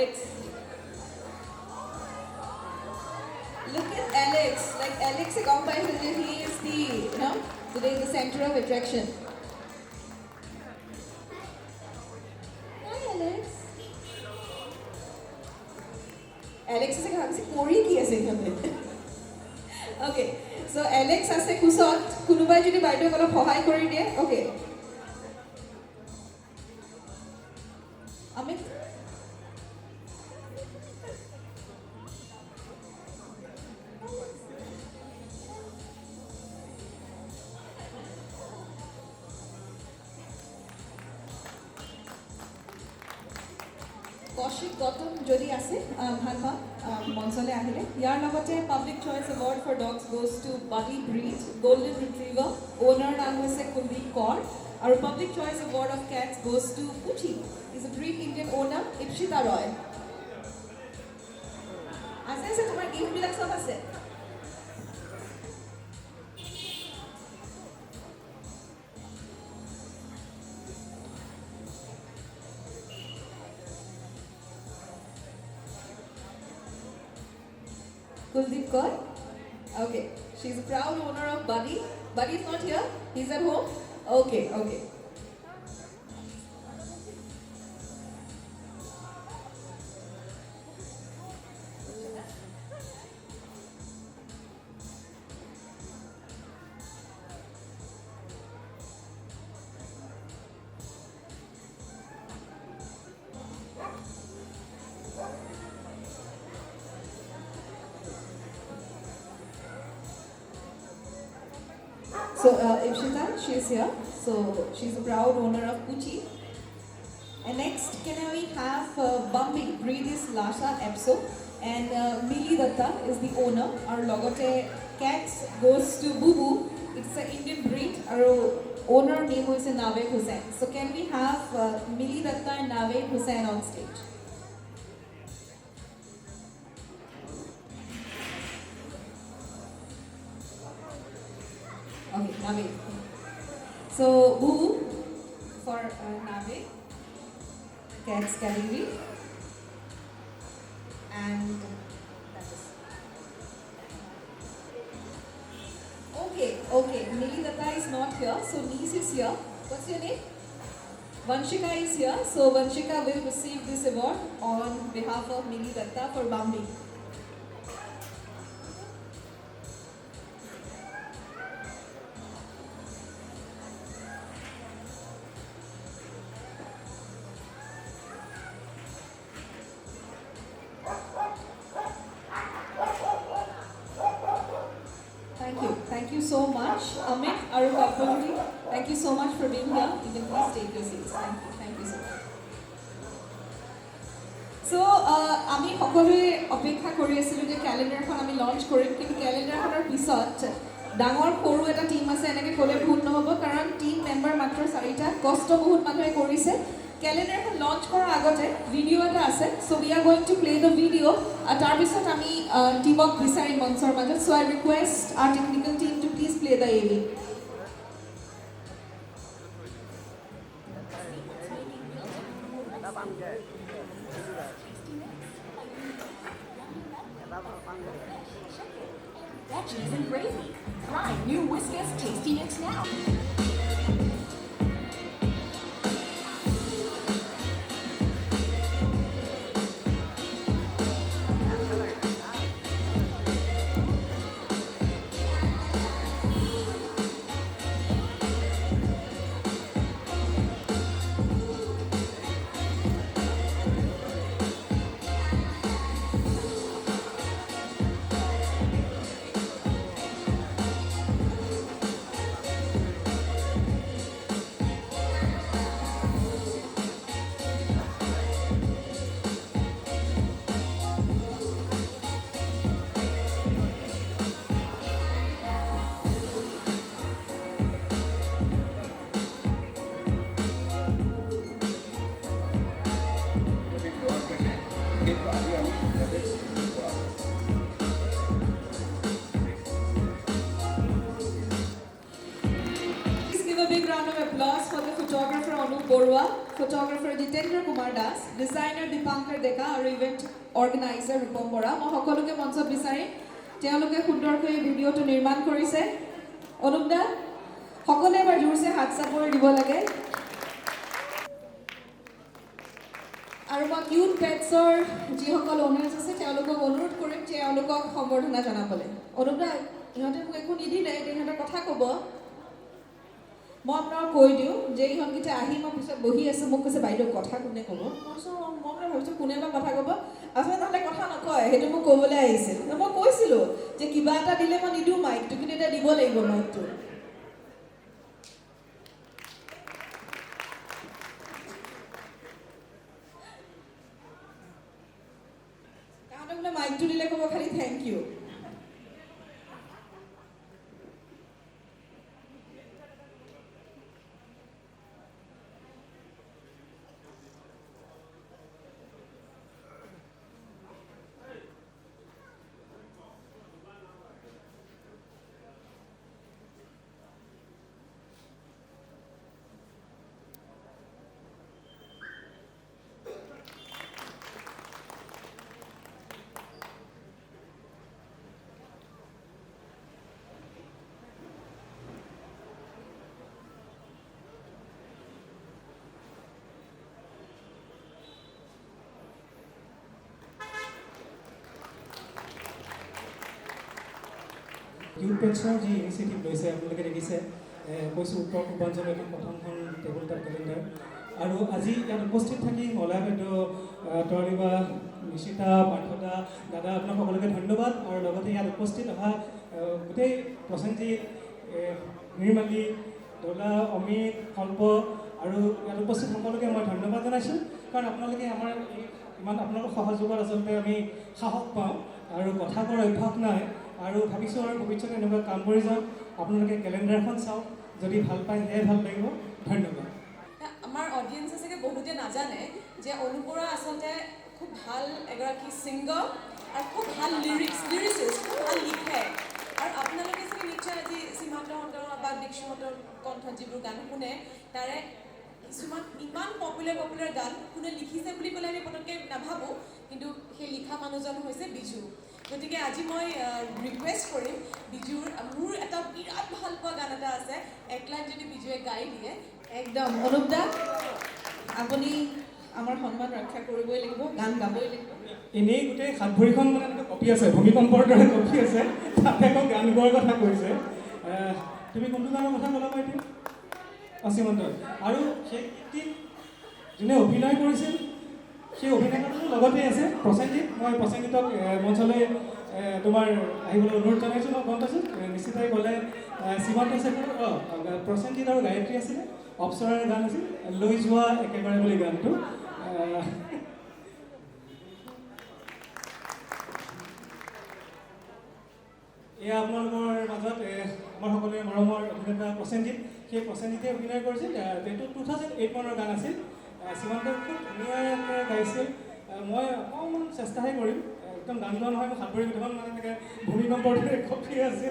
Alex. Look at Alex. Like Alex is he is the, today the center of attraction. Hi Alex. Alex is a Kori ki ase Okay. So Alex ase kusot kunubai jodi baideo kolo সহায় কৰি দিয়ে. Okay. Amit. Kaushik Gautam যদি আছে ভাল পাম মঞ্চলৈ আহিলে ইয়াৰ লগতে public choice award for dogs goes to Buddy breed golden retriever owner নাম হৈছে কুলদীপ কৌৰ আৰু public choice award of cats goes to Puchi is a breed Indian owner Ipshita Roy আছে তোমাৰ গিফ্টবিলাক চব আছে Kuldeep Kaur. Okay. She's a proud owner of Buddy. Buddy is not here. He's at home. Okay. So Ipshita, she is here. So she's a proud owner of Pucci. And next, can we have Bambi, breed is Lasha Epso, and Mili Datta is the owner. Our logote cats goes to Boo Boo. It's an Indian breed. Our owner name is Naved Hussain. So can we have Mili Datta and Naved Hussain on stage? Okay, Naved. So Boo Boo for Naved, cats category, and that is okay. Mili Datta is not here, so niece is here. What's your name? Vanshika is here, so Vanshika will receive this award on behalf of Mili Datta for Bambi. Thank you so much, Amit, Aru Kapurji. Thank you so much for being here. You can please take your seats. Thank you so much. So, আমি সকলোৱে অপেক্ষা কৰি আছিলোঁ যে ক্যালেণ্ডাৰখন আমি launch কৰিম কিন্তু ক্যালেণ্ডাৰখনৰ পিছত ডাঙৰ সৰু এটা টিম আছে এনেকৈ ক'লে ভুল নহ'ব কাৰণ টিম মেম্বাৰ মাত্ৰ 4টা কষ্ট বহুত মানুহে কৰিছে ক্যালেণ্ডাৰখন লঞ্চ কৰাৰ আগতে ভিডিঅ' এটা আছে so we are going to play the video' তাৰ পিছত আমি টিমক বিচাৰিম মঞ্চৰ মাজত so I request our technical team to please play the AV Veggies and gravy. Try new Whiskas Tasty Mix now. Baruah, photographer Jitendra Kumar Das, designer Dipankar Deka আৰু ইভেণ্ট অৰ্গেনাইজাৰ ৰূপম বৰা। মই সকলোকে মঞ্চত বিচাৰিম, তেওঁলোকে সুন্দৰকৈ এই ভিডিঅ'টো নিৰ্মাণ কৰিছে। অনুপ দা, সকলোৱে এবাৰ জোৰছে হাত চাপৰি দিব লাগে। আৰু মই কিউট পেটছৰ যিসকল অনাৰ্ছ আছে তেওঁলোকক অনুৰোধ কৰিম তেওঁলোকক সম্বৰ্ধনা জনাবলৈ। অনুপ দা, ইহঁতে মোক একো নিদিলে, এতিয়া ইহঁতে কথা ক'ব। মই আপোনাক কৈ দিওঁ যে ইহঁতকেইটা আহি মই পিছত বহি আছোঁ, মোক কৈছে বাইদেউ কথা কোনে ক'ব? মই ভাবিছোঁ কোনে বা কথা ক'ব, আচলতে নহ'লে কথা নকয়, সেইটো মোক ক'বলৈ আহিছিল। মই কৈছিলোঁ যে কিবা এটা দিলে মই নিদিওঁ মাইকটো, কিন্তু এতিয়া দিব লাগিব মাইকটো। তাহাঁতক বোলে মাইকটো দিলে ক'ব খালি থেংক ইউ। কিউট পেটছৰ যি ইনিচিয়েটিভ লৈছে আপোনালোকে দেখিছে, কৈছোঁ উত্তৰ পূৰ্বাঞ্চলৰ এখন প্ৰথমখন টেবুল টপ কেলেণ্ডাৰ। আৰু আজি ইয়াত উপস্থিত থাকি মলয়া বাইদেউ, তৰালী বা, নিশিতা, পাৰ্থদা, দাদা, আপোনাক সকলোকে ধন্যবাদ। আৰু লগতে ইয়াত উপস্থিত অহা গোটেই প্ৰসেনজিৎ, নিৰ্মালী, দোলা, অমিত, কল্প আৰু ইয়াত উপস্থিত সকলোকে মই ধন্যবাদ জনাইছোঁ। কাৰণ আপোনালোকে আমাৰ ইমান আপোনালোকৰ সহযোগত আচলতে আমি সাহস পাওঁ আৰু কথা কোৱাৰ অভ্যাস নাই। আৰু ভাবিছোঁ আৰু ভৱিষ্যতে এনেকুৱা কাম কৰি যাওক। আপোনালোকে কেলেণ্ডাৰখন চাওক, যদি ভাল পায় সেয়াই ভাল লাগিব। ধন্যবাদ। আমাৰ অডিয়েঞ্চে চাগে বহুতে নাজানে যে অনুপ বৰা আচলতে খুব ভাল এগৰাকী ছিংগাৰ আৰু খুব ভাল লিৰিচিষ্ট, খুব ভাল লিখে। আৰু আপোনালোকে চাগে নিশ্চয় আজি সীমান্তহঁতৰ বা দীক্ষিতহঁতৰ কণ্ঠত যিবোৰ গান শুনে, তাৰে কিছুমান ইমান পপুলাৰ গান কোনে লিখিছে বুলি ক'লে আমি পটককৈ নাভাবোঁ, কিন্তু সেই লিখা মানুহজন হৈছে বিজু। গতিকে আজি মই ৰিকুৱেষ্ট কৰিম বিজুৰ, মোৰ এটা বিৰাট ভাল পোৱা গান এটা আছে, এক লাইন যদি বিজুৱে গাই দিয়ে। একদম অনুপ দা, আপুনি আমাৰ সন্মান ৰক্ষা কৰিবই লাগিব, গান গাবই লাগিব। এনেই গোটেই হাত ভৰিখন মানে এনেকৈ কপি আছে, ভূমিকম্পৰ দৰে কপি আছে, তাতে আকৌ গান গোৱাৰ কথা কৈছে। তুমি কোনটো গানৰ কথা ক'লা বাৰু এতিয়া? অসীমন্ত। আৰু সেই গীতটিত যোনে অভিনয় কৰিছিল সেই অভিনেতাটোৰ লগতে আছে প্ৰসেনজিৎ। মই প্ৰসেনজিৎক মঞ্চলৈ তোমাৰ আহিবলৈ অনুৰোধ জনাইছোঁ। মই গম পাইছোঁ নিশ্চিতভাৱে ক'লে সীমান্ত শেখৰ, প্ৰসেনজিৎ আৰু গায়ত্ৰী আছিলে, অপ্সৰাৰ গান আছিল লৈ যোৱা একেবাৰে বুলি গানটো। এয়া আপোনালোকৰ মাজত আমাৰ সকলোৰে মৰমৰ অভিনেতা প্ৰসেনজিৎ। সেই প্ৰসেনজিতে অভিনয় কৰিছিল। এইটো 2008 মানৰ গান আছিল। সীমান্তই খুব ধুনীয়াকৈ গাইছিল। মই অকণমান চেষ্টাহে কৰিম, একদম গান গোৱা নহয়, মই হাত ভৰি দুটামান মানে এনেকৈ ভূমিকম্পৰ দৰে কপি আছে।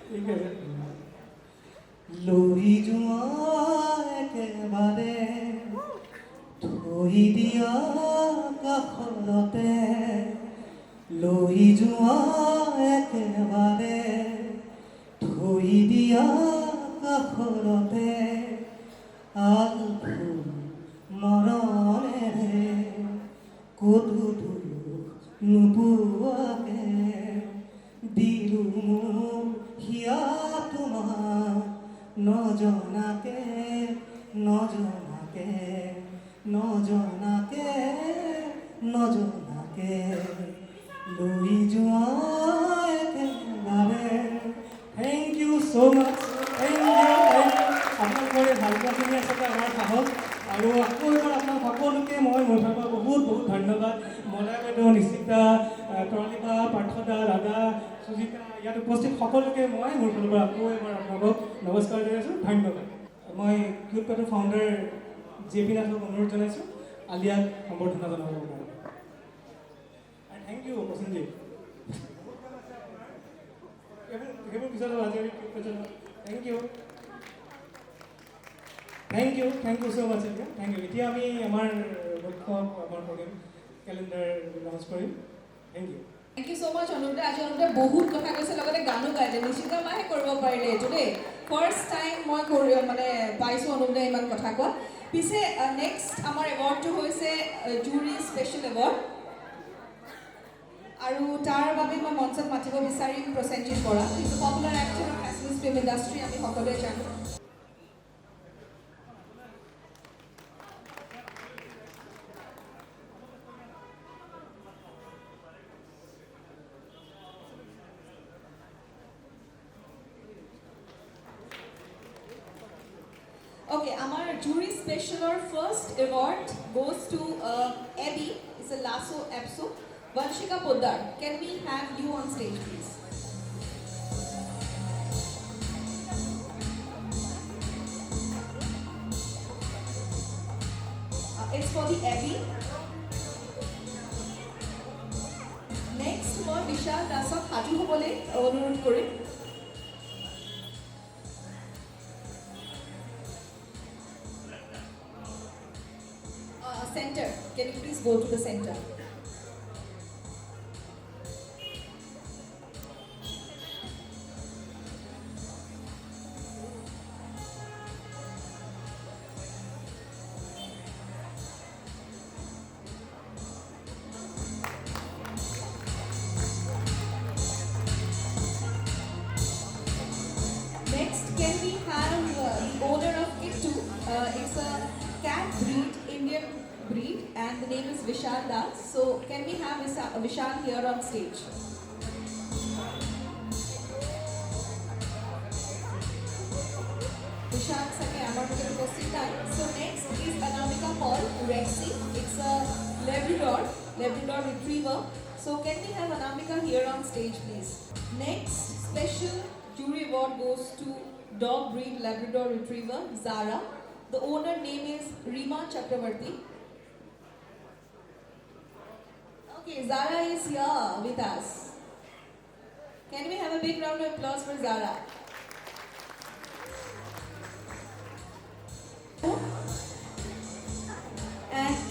ঠিক আছে। লৈ যোৱা একেবাৰে থৈ দিয়া কাষৰতে, লৈ যোৱা একেবাৰে থৈ দিয়া কাষৰতে, আল ফুল মৰণেৰে ক'তো দুখ নোপোৱাকে দিলো মোৰ হিয়া তোমাক, নজনাকে নজনাকে নজনাকে নজনাকে লৈ যোৱা একেবাৰে। Thank you so' much. Thank you. আপোনালোকৰ এই ভাল পোৱাখিনি আচলতে আমাৰ সাহস। আৰু আকৌ এবাৰ আপোনাক সকলোকে মই মোৰ ফালৰ পৰা বহুত ধন্যবাদ। মলয়া বাইদেউ, নিশ্চিতা, তৰালিকা, পাৰ্থদা, দাদা, সুজিতা, ইয়াত উপস্থিত সকলোকে মই মোৰ ফালৰ পৰা আকৌ এবাৰ আপোনালোকক নমস্কাৰ জনাইছোঁ। ধন্যবাদ। মই কিউট পেটৰ ফাউণ্ডাৰ JP নাথক অনুৰোধ জনাইছোঁ আলিয়াক সম্বৰ্ধনা জনাবৰ কাৰণে। আৰু থেংক ইউ প্ৰসেনজিৎ। সেইবোৰ পিছত আজি কিউট পেটৰ thank you. Thank you so' much thank you এতিয়া আমি আমাৰ লক্ষ্য আমাৰ প্ৰগ্ৰেম কেলেণ্ডাৰ লঞ্চ কৰিম thank you thank you so' much অনুপদা আজি অনুপদা বহুত কথা কৈছে লগতে গানো গাইছে নিশ্চিত মাহে কৰিব পাৰিলে এইটো দেই ফাৰ্ষ্ট টাইম মই মানে পাইছোঁ অনুপদা ইমান কথা কোৱা পিছে নেক্সট আমাৰ এৱাৰ্ডটো হৈছে জুৰি স্পেচিয়েল এৱাৰ্ড আৰু তাৰ বাবে মই মঞ্চত মাতিব বিচাৰিম Prasenjit Bora is a popular actor of Assamese film industry আমি সকলোৱে জানো Okay, our jury specialer first award goes to Abby. It's a lasso episode. Vanshika Poddar, can we have you on stage, please? It's for the Abby. Next, for Vishal Dasok Haju Hobole, Onurud Kori. Center. Can you please go to the center? Next, can we have the owner of Kittu? It's a cat breed, Indian breed, and the name is Vishal Das. So, can we have Vishal here on stage? Vishal Sake, our posting time. So, next is Anamika Paul, Rexy. It's a Labrador Retriever. So, can we have Anamika here on stage, please? Next, special jury award goes to dog breed Labrador Retriever, Zara. The owner name is Rima Chakravarti. Okay, Zara is here with us. Can we have a big round of applause for Zara?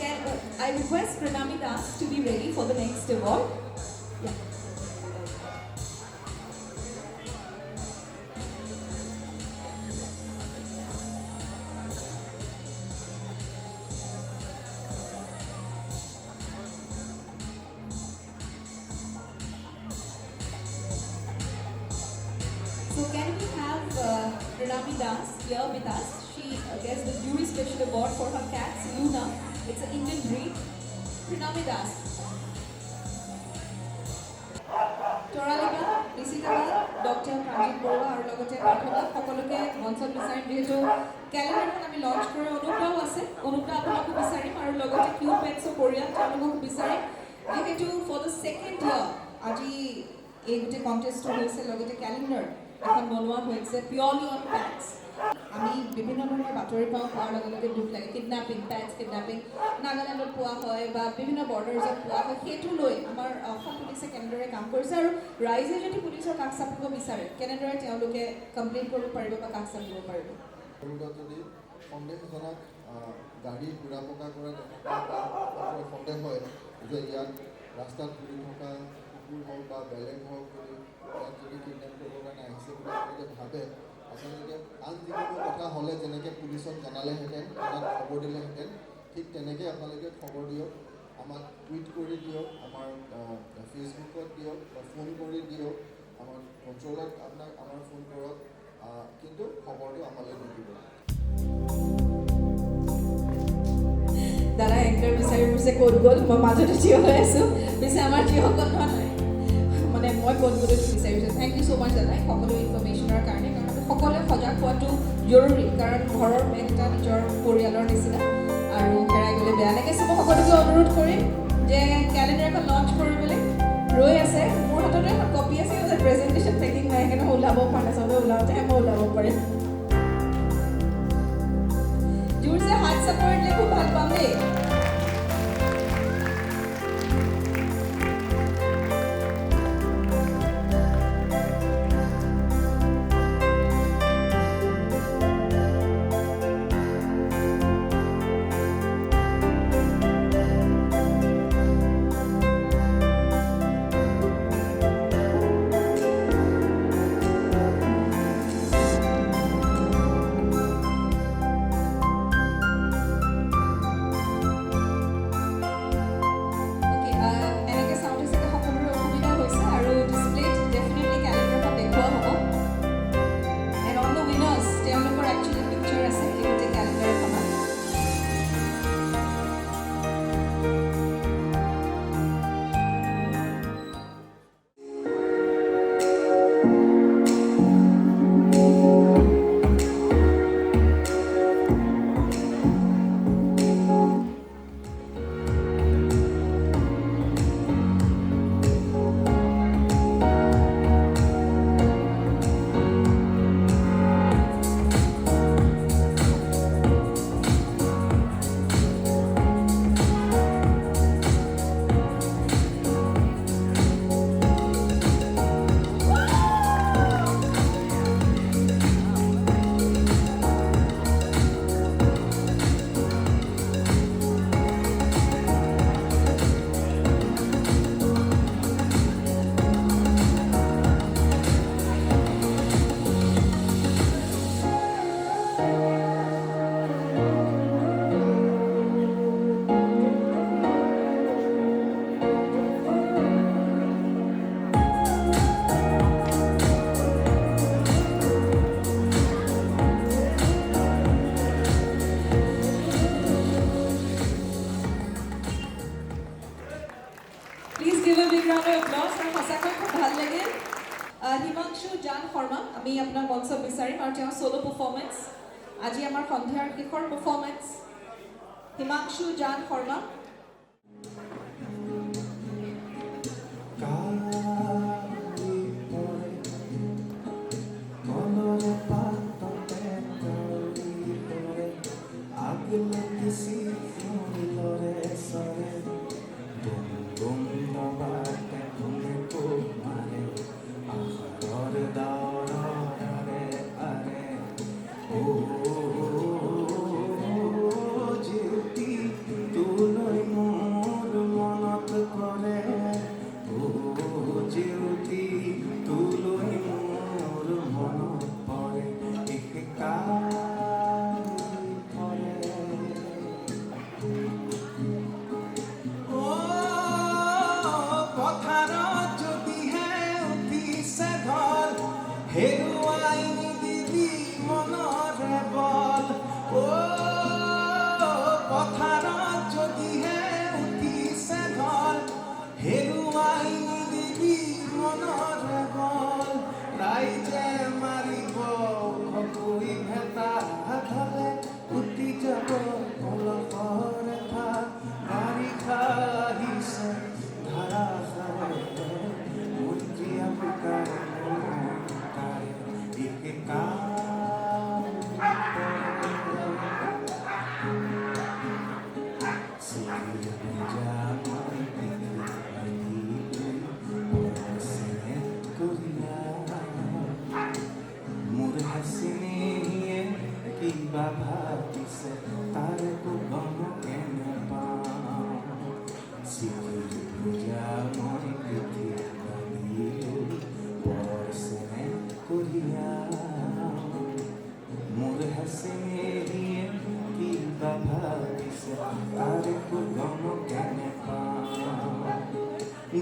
And I request Pranami Das to be ready for the next award. Yeah. So can we have Pranami Das here with us? She gets the jury special award for her cat Luna. It's an Indian breed. Pranami Das. Toralika, Nisita, Dr. Pranjit Borwa, and Logote Pathola, সকলোকে মঞ্চত বিচাৰিম যিহেতু কেলেণ্ডাৰখন আমি launch কৰি অনুপ্ৰাও আছে অনুপ্ৰা আপোনালোকক বিচাৰিম আৰু লগতে কিউ পেটছৰ পৰিয়াল তেওঁলোকক বিচাৰিম যিহেতু ফৰ দ্য ছেকেণ্ড ইয়াৰ আজি এই গোটেই কণ্টেষ্টটো হৈছে লগতে কেলেণ্ডাৰ এখন বনোৱা হৈছে পিয়ৰলি অন পেটছ আমি বিভিন্ন ধৰণৰ বাতৰি পাওঁ পোৱাৰ লগে লগে দুখ লাগে কিডনেপিং পেটছ কিডনেপিং নাগালেণ্ডত পোৱা হয় বা বিভিন্ন বৰ্ডাৰ্ছত পোৱা হয় সেইটো লৈ আমাৰ অসম পুলিচে কেনেদৰে কাম কৰিছে আৰু ৰাইজে যদি পুলিচৰ কাষ চাপিব বিচাৰে কেনেদৰে তেওঁলোকে কমপ্লেইন কৰিব পাৰিব বা কাষ চাপিব পাৰিব যদি সন্দেহজনক গাড়ী ঘূৰা পকা কৰা তেনেকুৱা সন্দেহ হয় যে ইয়াত ৰাস্তাত ঘূৰি থকা কুকুৰ হওক বা বেলেগ হওক যদি ইয়াত যদি কিডনেপ কৰিবৰ কাৰণে আহিছে বুলি আপোনালোকে ভাবে আপোনালোকে আন যিকোনো কথা হ'লে যেনেকৈ পুলিচক জনালেহেঁতেন আমাক খবৰ দিলেহেঁতেন ঠিক তেনেকৈ আপোনালোকে খবৰ দিয়ক আমাক টুইট কৰি দিয়ক আমাৰ ফেচবুকত দিয়ক বা ফোন কৰি দিয়ক আমাৰ কণ্ট্ৰলত আপোনাক আমাৰ ফোন কৰক কিন্তু খবৰটো আমালৈ নিদিব দাদা এংকাৰ বিচাৰি ফুৰিছে ক'ত গ'ল মই মাজতে থিয় হৈ আছোঁ পিছে আমাৰ যিসকল মানে মই ক'ত গ'লো বিচাৰিছোঁ থেংক ইউ ছ' মাছ দাদাই সকলো ইনফৰ্মেশ্যনৰ কাৰণে কাৰণ আমি সকলোৱে সজাগ হোৱাটো জৰুৰী কাৰণ ঘৰৰ মেইন এটা নিজৰ পৰিয়ালৰ নিচিনা আৰু হেৰাই গ'লে বেয়া লাগে চ' মই সকলোকে অনুৰোধ কৰিম যে কেলেণ্ডাৰ এখন লঞ্চ কৰিবলৈ ৰৈ আছে মোৰ হাততো এখন কপি আছে প্ৰেজেণ্টেশ্যন পেকিং নাই সেইকাৰণে মই ওলাব পৰা নাই চবে ওলাওঁতেহে মই ওলাব পাৰিম জোৰছে হাত চাপৰ দিলে খুব ভাল পাম দেই এপ্লজ আৰু সঁচাকৈ খুব ভাল লাগিল হিমাংশু জান শৰ্মা আমি আপোনাক মঞ্চত বিচাৰিম আৰু তেওঁৰ চ'লো পাৰফৰ্মেঞ্চ আজি আমাৰ সন্ধিয়াৰ শেষৰ পাৰফৰ্মেঞ্চ হিমাংশু জান Sharma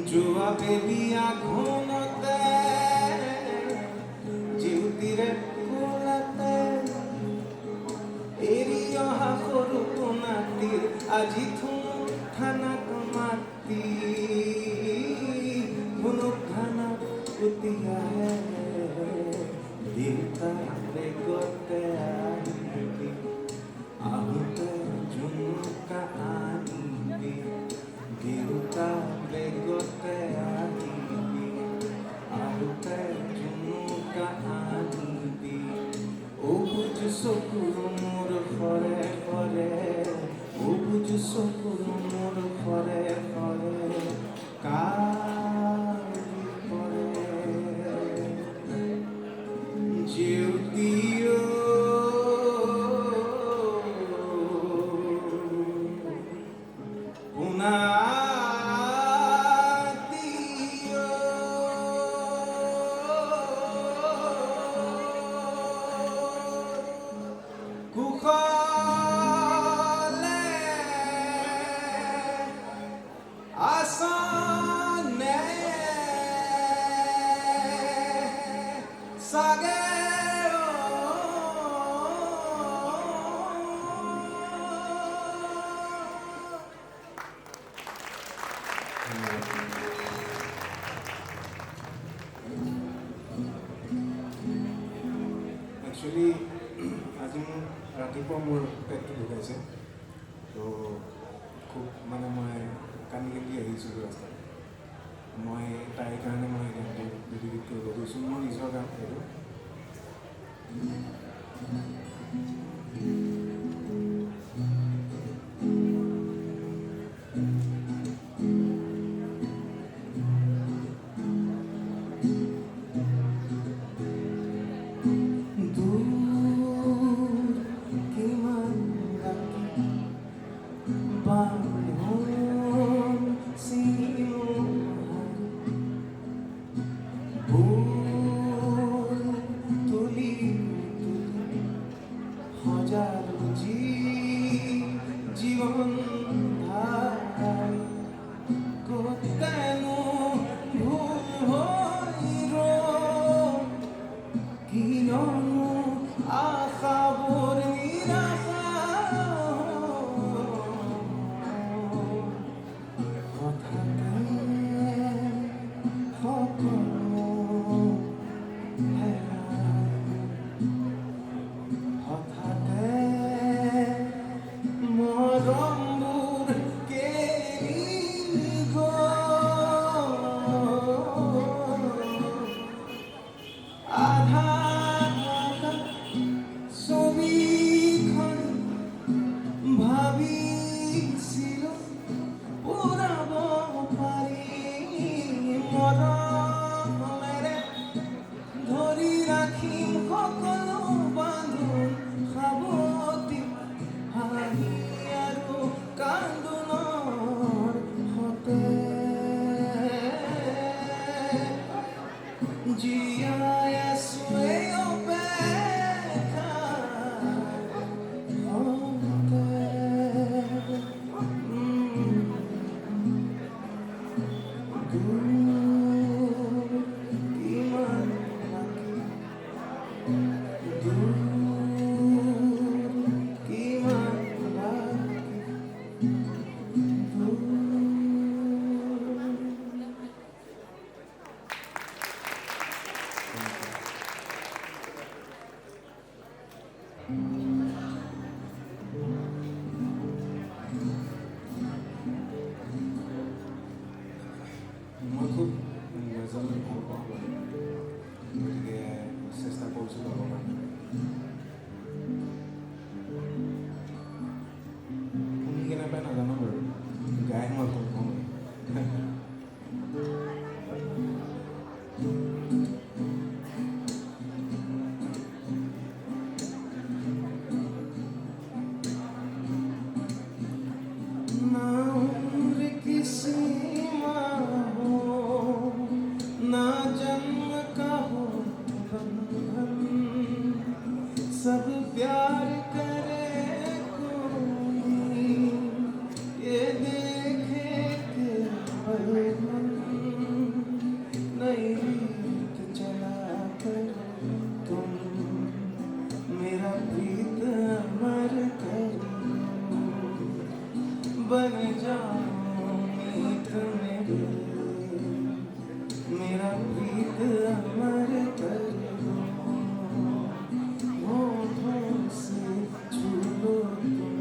Jua belia ghunate jiutire kulate eriyo hakoru tunatir aji thum thana kamati bunuk thana utiya hai dilta begote ahi ahute junka ani dilta begote ahi ahute junka ani obuj sokuru mor fore fore obuj sokuru mor fore fore kari fore jiutiyo Actually, আজি মোৰ ৰাতিপুৱা মোৰ পেটটো ঢুকাইছে তো খুব মানে মই কান্দি কান্দি আহিছোঁ ৰাস্তাত মই তাইৰ কাৰণে মই গানটো ডেডিকেট কৰিব গৈছোঁ মোৰ নিজৰ গান এইটো জীবন ধারায় কেন ভুল হইল কিন আশা বোর নিরাশা কথা Dia sueño peca মই খুব গজল ভাল পাওঁ বাৰু গতিকে চেষ্টা কৰিছোঁ গাবৰ কাৰণে শুনি কেনে পাই নাজানো বাৰু গাই মই ভাল পাওঁ ना उम्र की सीमा हो ना जन्म का हो बंधन सब प्यार करे कोई ये देखे केवल मन नई रीत चला कर तुम मेरा प्रीत अमर कर बन जाओ मीत मेरे मेरा प्रीत अमर कर दो होठों से छू लो तुम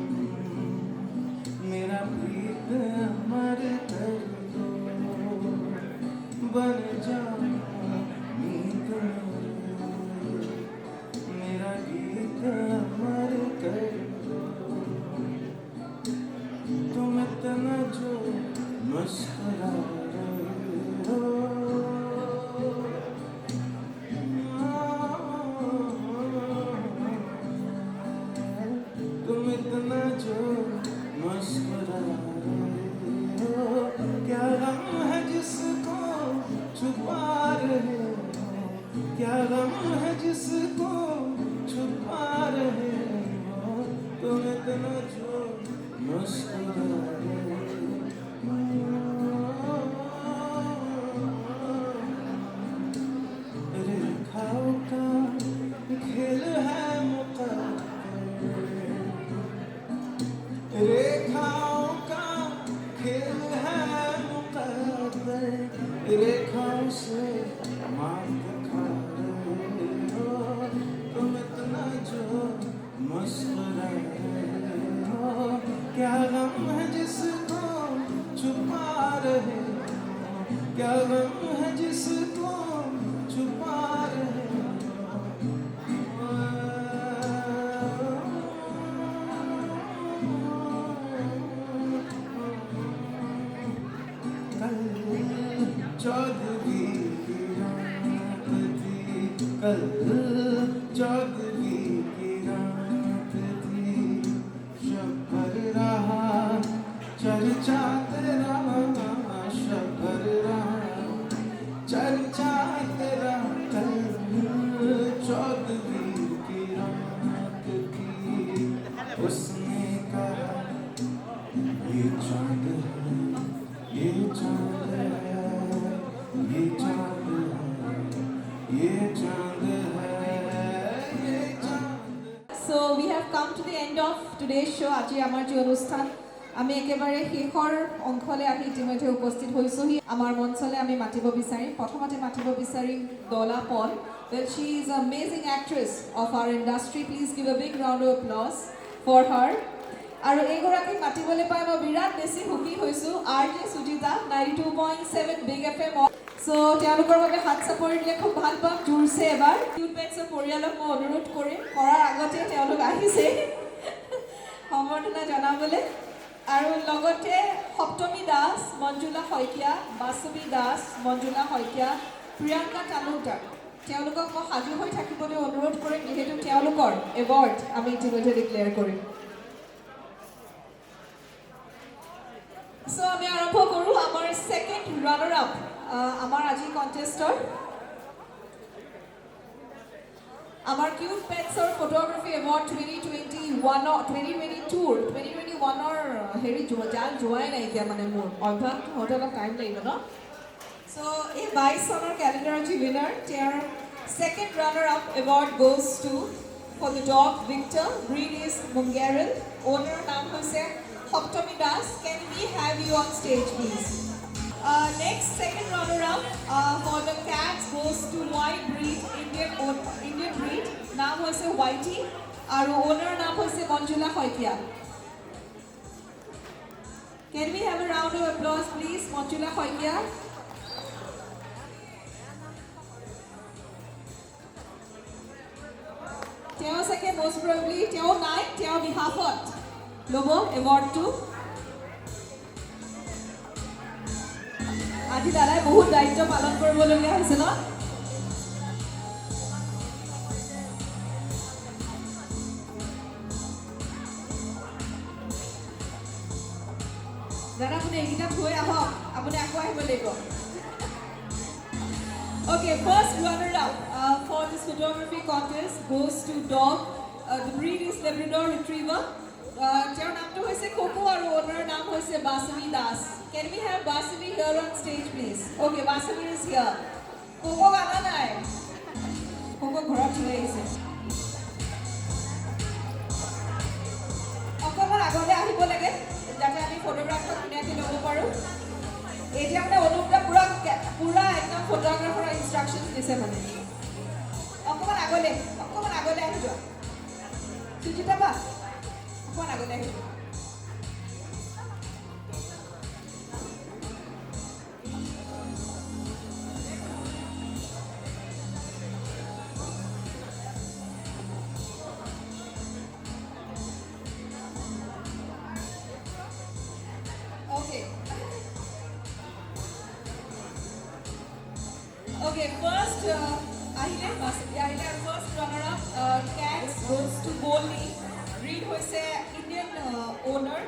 मेरा प्रीत अमर कर दो बन जाओ मीत मेरे मेरा गीत अमर कर दो तुम इतना जो मुस्कुरा रहे हो तुम इतना जो मुस्कुरा रहे हो क्या गम है जिसको छुपा रहे हो क्या गम है जिसको छुपा रहे हो तुम इतना जो मुस्कुरा रहे हो रेखाओं का खेल है मुकद्दर रेखाओं का खेल है मुकद्दर रेखाओं से मार खा रहे हो तुम इतना जो मुस्कुरा रहे हो क्या गम है जिसको छुपा रहे हो क्या गम है जिसको छुपा रहे हो कल चौदहवीं की रात थी कल चौदहवीं की रात थी शब्बर रहा चर्चा तेरा शब्बर रहा चर्चा तेरा कल चौदहवीं की रात थी उसने कहा ये चांद है ये चांद है ये चांद है ये चांद है ये चांद So we have come to the end of today's show. আজি আমাৰ যে অনুষ্ঠান আমি একেবাৰে শেষৰ অংশলৈ আহি ইতিমধ্যে উপস্থিত হৈছোহি আমাৰ মঞ্চলৈ আমি মাতিব বিচাৰিম প্ৰথমতে মাতিব বিচাৰিম দলা পল well she is an amazing actress of our industry please give a big round of applause for her আৰু এইগৰাকীক মাতিবলৈ পাই মই বিৰাট বেছি সুখী হৈছোঁ RJ Sujita 92.7 big FM So তেওঁলোকৰ বাবে হাত চাপৰি দিলে খুব ভাল পাম জোৰছে এবাৰ কিউট পেটছৰ পৰিয়ালক মই অনুৰোধ কৰিম কৰাৰ আগতে তেওঁলোক আহিছে সম্বৰ্ধনা জনাবলৈ আৰু লগতে সপ্তমী দাস মঞ্জুলা শইকীয়া বাসৱী দাস মঞ্জুলা শইকীয়া প্ৰিয়ংকা তালুকদাৰ তেওঁলোকক মই সাজু হৈ থাকিবলৈ অনুৰোধ কৰিম যিহেতু তেওঁলোকৰ এৱাৰ্ড আমি ইতিমধ্যে ডিক্লেয়াৰ কৰিম So আমি আৰম্ভ কৰোঁ আমাৰ সেকেন্ড ৰানাৰ আপ আমাৰ আজি কন্টেষ্টৰ আমাৰ কিউট পেটছৰ ফটোগ্ৰাফী এৱাৰ্ড 2021 হেৰি জাল যোৱাই নাইকিয়া মানে মোৰ অভ্যাস হওঁতে অলপ টাইম লাগিব ন চ' এই 22 চনৰ কেলেণ্ডাৰৰ যি উইনাৰ তেওঁৰ second runner up award goes to for the dog Victor breed is mongrel অ'নাৰৰ নাম হৈছে Saptami Das can we have you on stage please next second runner up for the cats goes to white breed Indian breed naam hoise Whitey aru owner naam hoise Manjula Khoikia. Can we have a round of applause please Manjula Khoikia? Teo sake most probably teo nai teo behalfot lobo award to আজি দাদাই বহুত দায়িত্ব পালন কৰিবলগীয়া হৈছে ন দাদা আপুনি এইকেইটা থৈ আহক আপুনি আকৌ আহিব লাগিব Okay, first runner up for this photography contest goes to dog. The breed is Labrador Retriever. Their name is Coco and owner name is Basavi Das. Can we have Basavi here on stage, please? Okay, Basavi is here. Coco gana nai. Coco ghara chule ase. Okoman agole ahibo lage jate ami photograph ta dhuniake lobo paru. Etia mane onupta pura ekdom photographer instructions dise mane. Okoman agole ahi jo. Sujita ba. Okoman agole ahi jo. Okay, first, Ahile, first runner-up, cats goes to Bolli. Breed hoise Indian owner,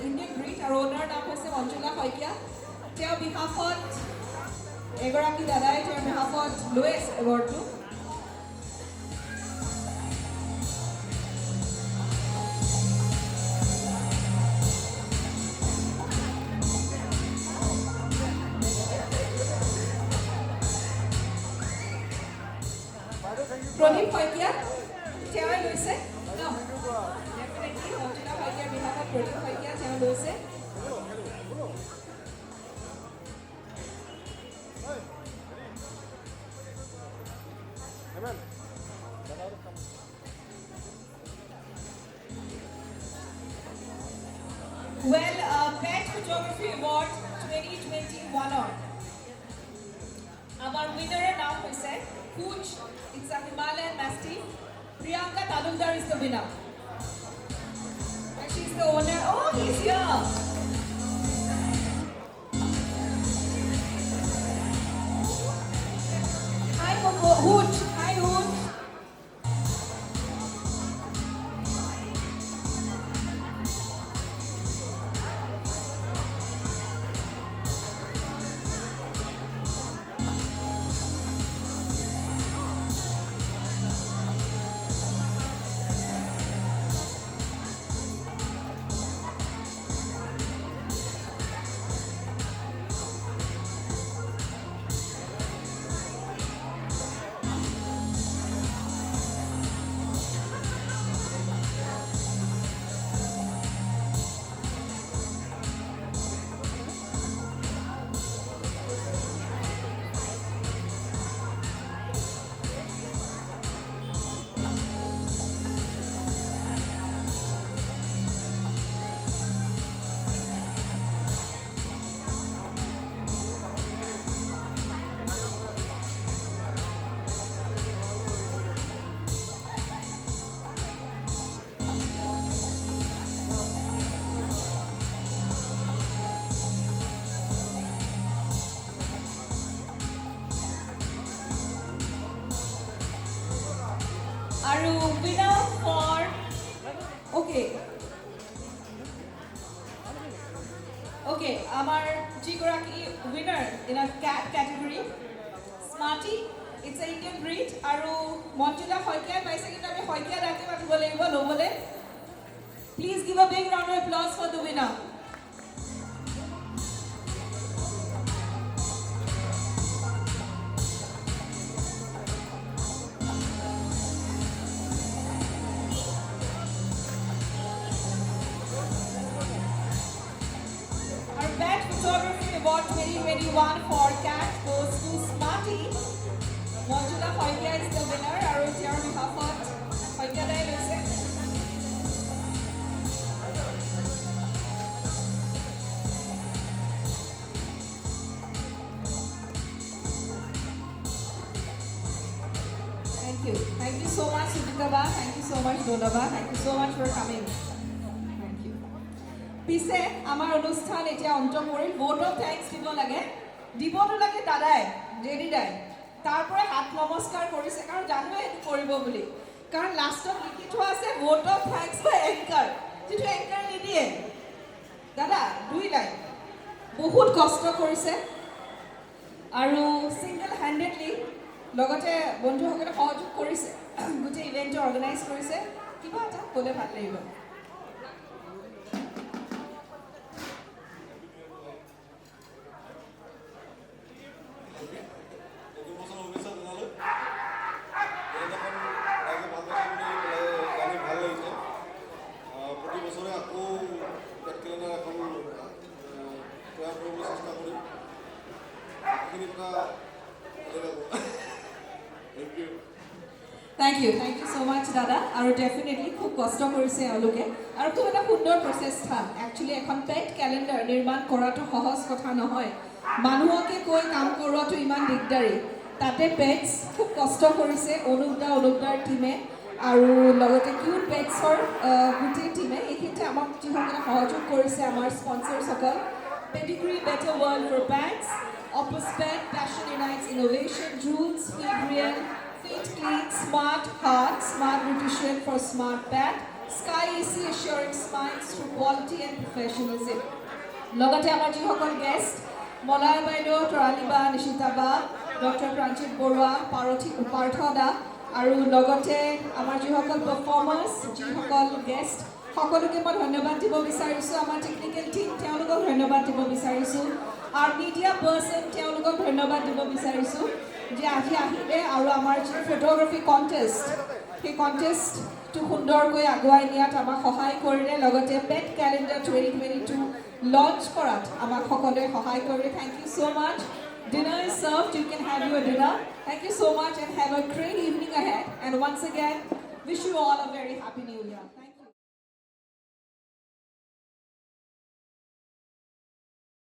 Indian breed, our owner naam hoise Manjula Khoikia. Their behalfot, egoraki dadai, their behalfot Louis award to. Pradip Khoikia, Theoi Loise? No. Definitely, Manjula Khoikia behalf of Pradip Khoikia, Theoi Loise. Well, Pet Photography Award 2021. Our winner now is Pooch. It's a Himalayan Mastiff. Priyanka Talundar is the winner. And she's the owner. Oh, he's here. Hi, Coco. Hooch. Hi, Hooch. Aru winner for okay, our Jigoraki winner in a cat category, Smarty It's an Indian breed. আৰু মঞ্জুলা শইকীয়াই পাইছে কিন্তু আমি শইকীয়া দাকে মাতিব লাগিব ল'বলৈ. Please give a big round of applause for the winner. Our Pet Photography Award 2021 for cat goes to Smarty. Manjula Hoikia is the winner. Aru Jeremy Hufford. Hoikia dai loise. Thank you. Thank you so much, Sujita ba. Thank you so much, Dona ba. Thank you so much for coming. Thank you. পিছে আমাৰ অনুষ্ঠান এতিয়া অন্ত পৰিল. Vote of thanks দিব লাগে. দিবতো লাগে দাদাই, জেডি দাই. তাৰপৰা হাত নমস্কাৰ কৰিছে কাৰণ জানোৱে এইটো কৰিব বুলি. কাৰণ লাষ্টত লিখি থোৱা আছে vote of thanks by anchor. যিটো এংকাৰ নিদিয়ে. দাদা 2 লাইন. বহুত কষ্ট কৰিছে আৰু ছিংগল হেণ্ডেডলি লগতে বন্ধুসকলে সহযোগ কৰিছে. গোটেই ইভেণ্টটো অৰ্গেনাইজ কৰিছে. কিবা এটা ক'লে ভাল লাগিব. Thank you so much, Dada. And definitely, খুব কষ্ট কৰিছে এওঁলোকে আৰু খুব এটা সুন্দৰ প্ৰচেষ্টা. Actually, এখন পেট ক্যালেন্ডাৰ নিৰ্মাণ কৰাটো সহজ কথা নহয়. মানুহকে কৈ কাম কৰোৱাটো ইমান দিগদাৰী. তাতে পেটছ খুব কষ্ট কৰিছে অনুপদাৰ টিমে আৰু লগতে কিউট পেটছৰ গোটেই টিমে. এইখিনিতে আমাক যিসকলে সহযোগ কৰিছে আমাৰ স্পন্সৰসকল Pedigree Better World for Pets, Opus Pet, Passion Unites Innovation, Jules, Feed Real, Feed Clean, Smart Heart, Smart Nutrition for Smart Pet, Sky AC Assuring Smiles through Quality and Professionalism. লগতে আমাৰ যিসকল গেষ্ট মলয় বাইদেউ, তৰালিবা, নিশিতাবা, doctor প্ৰাঞ্চিত Barua, Partha দা আৰু লগতে আমাৰ যিসকল পাৰফৰ্মাৰ্ছ, যিসকল guest সকলোকে মই ধন্যবাদ দিব বিচাৰিছোঁ. আমাৰ টেকনিকেল টিম তেওঁলোকক ধন্যবাদ দিব বিচাৰিছোঁ. আৰু মিডিয়া পাৰ্চন তেওঁলোকক ধন্যবাদ দিব বিচাৰিছোঁ যে আজি আহিলে আৰু আমাৰ যি ফটোগ্ৰাফী কণ্টেষ্ট সেই কণ্টেষ্টটো সুন্দৰকৈ আগুৱাই নিয়াত আমাক সহায় কৰিলে. লগতে পেট ক্যালেন্ডাৰ 2022 লঞ্চ কৰাত আমাক সকলোৱে সহায় কৰিলে. Thank you so much. Dinner is served. You can have your dinner. Thank you so much and have a great evening ahead. And once again, wish you all a very happy new year. Thank you.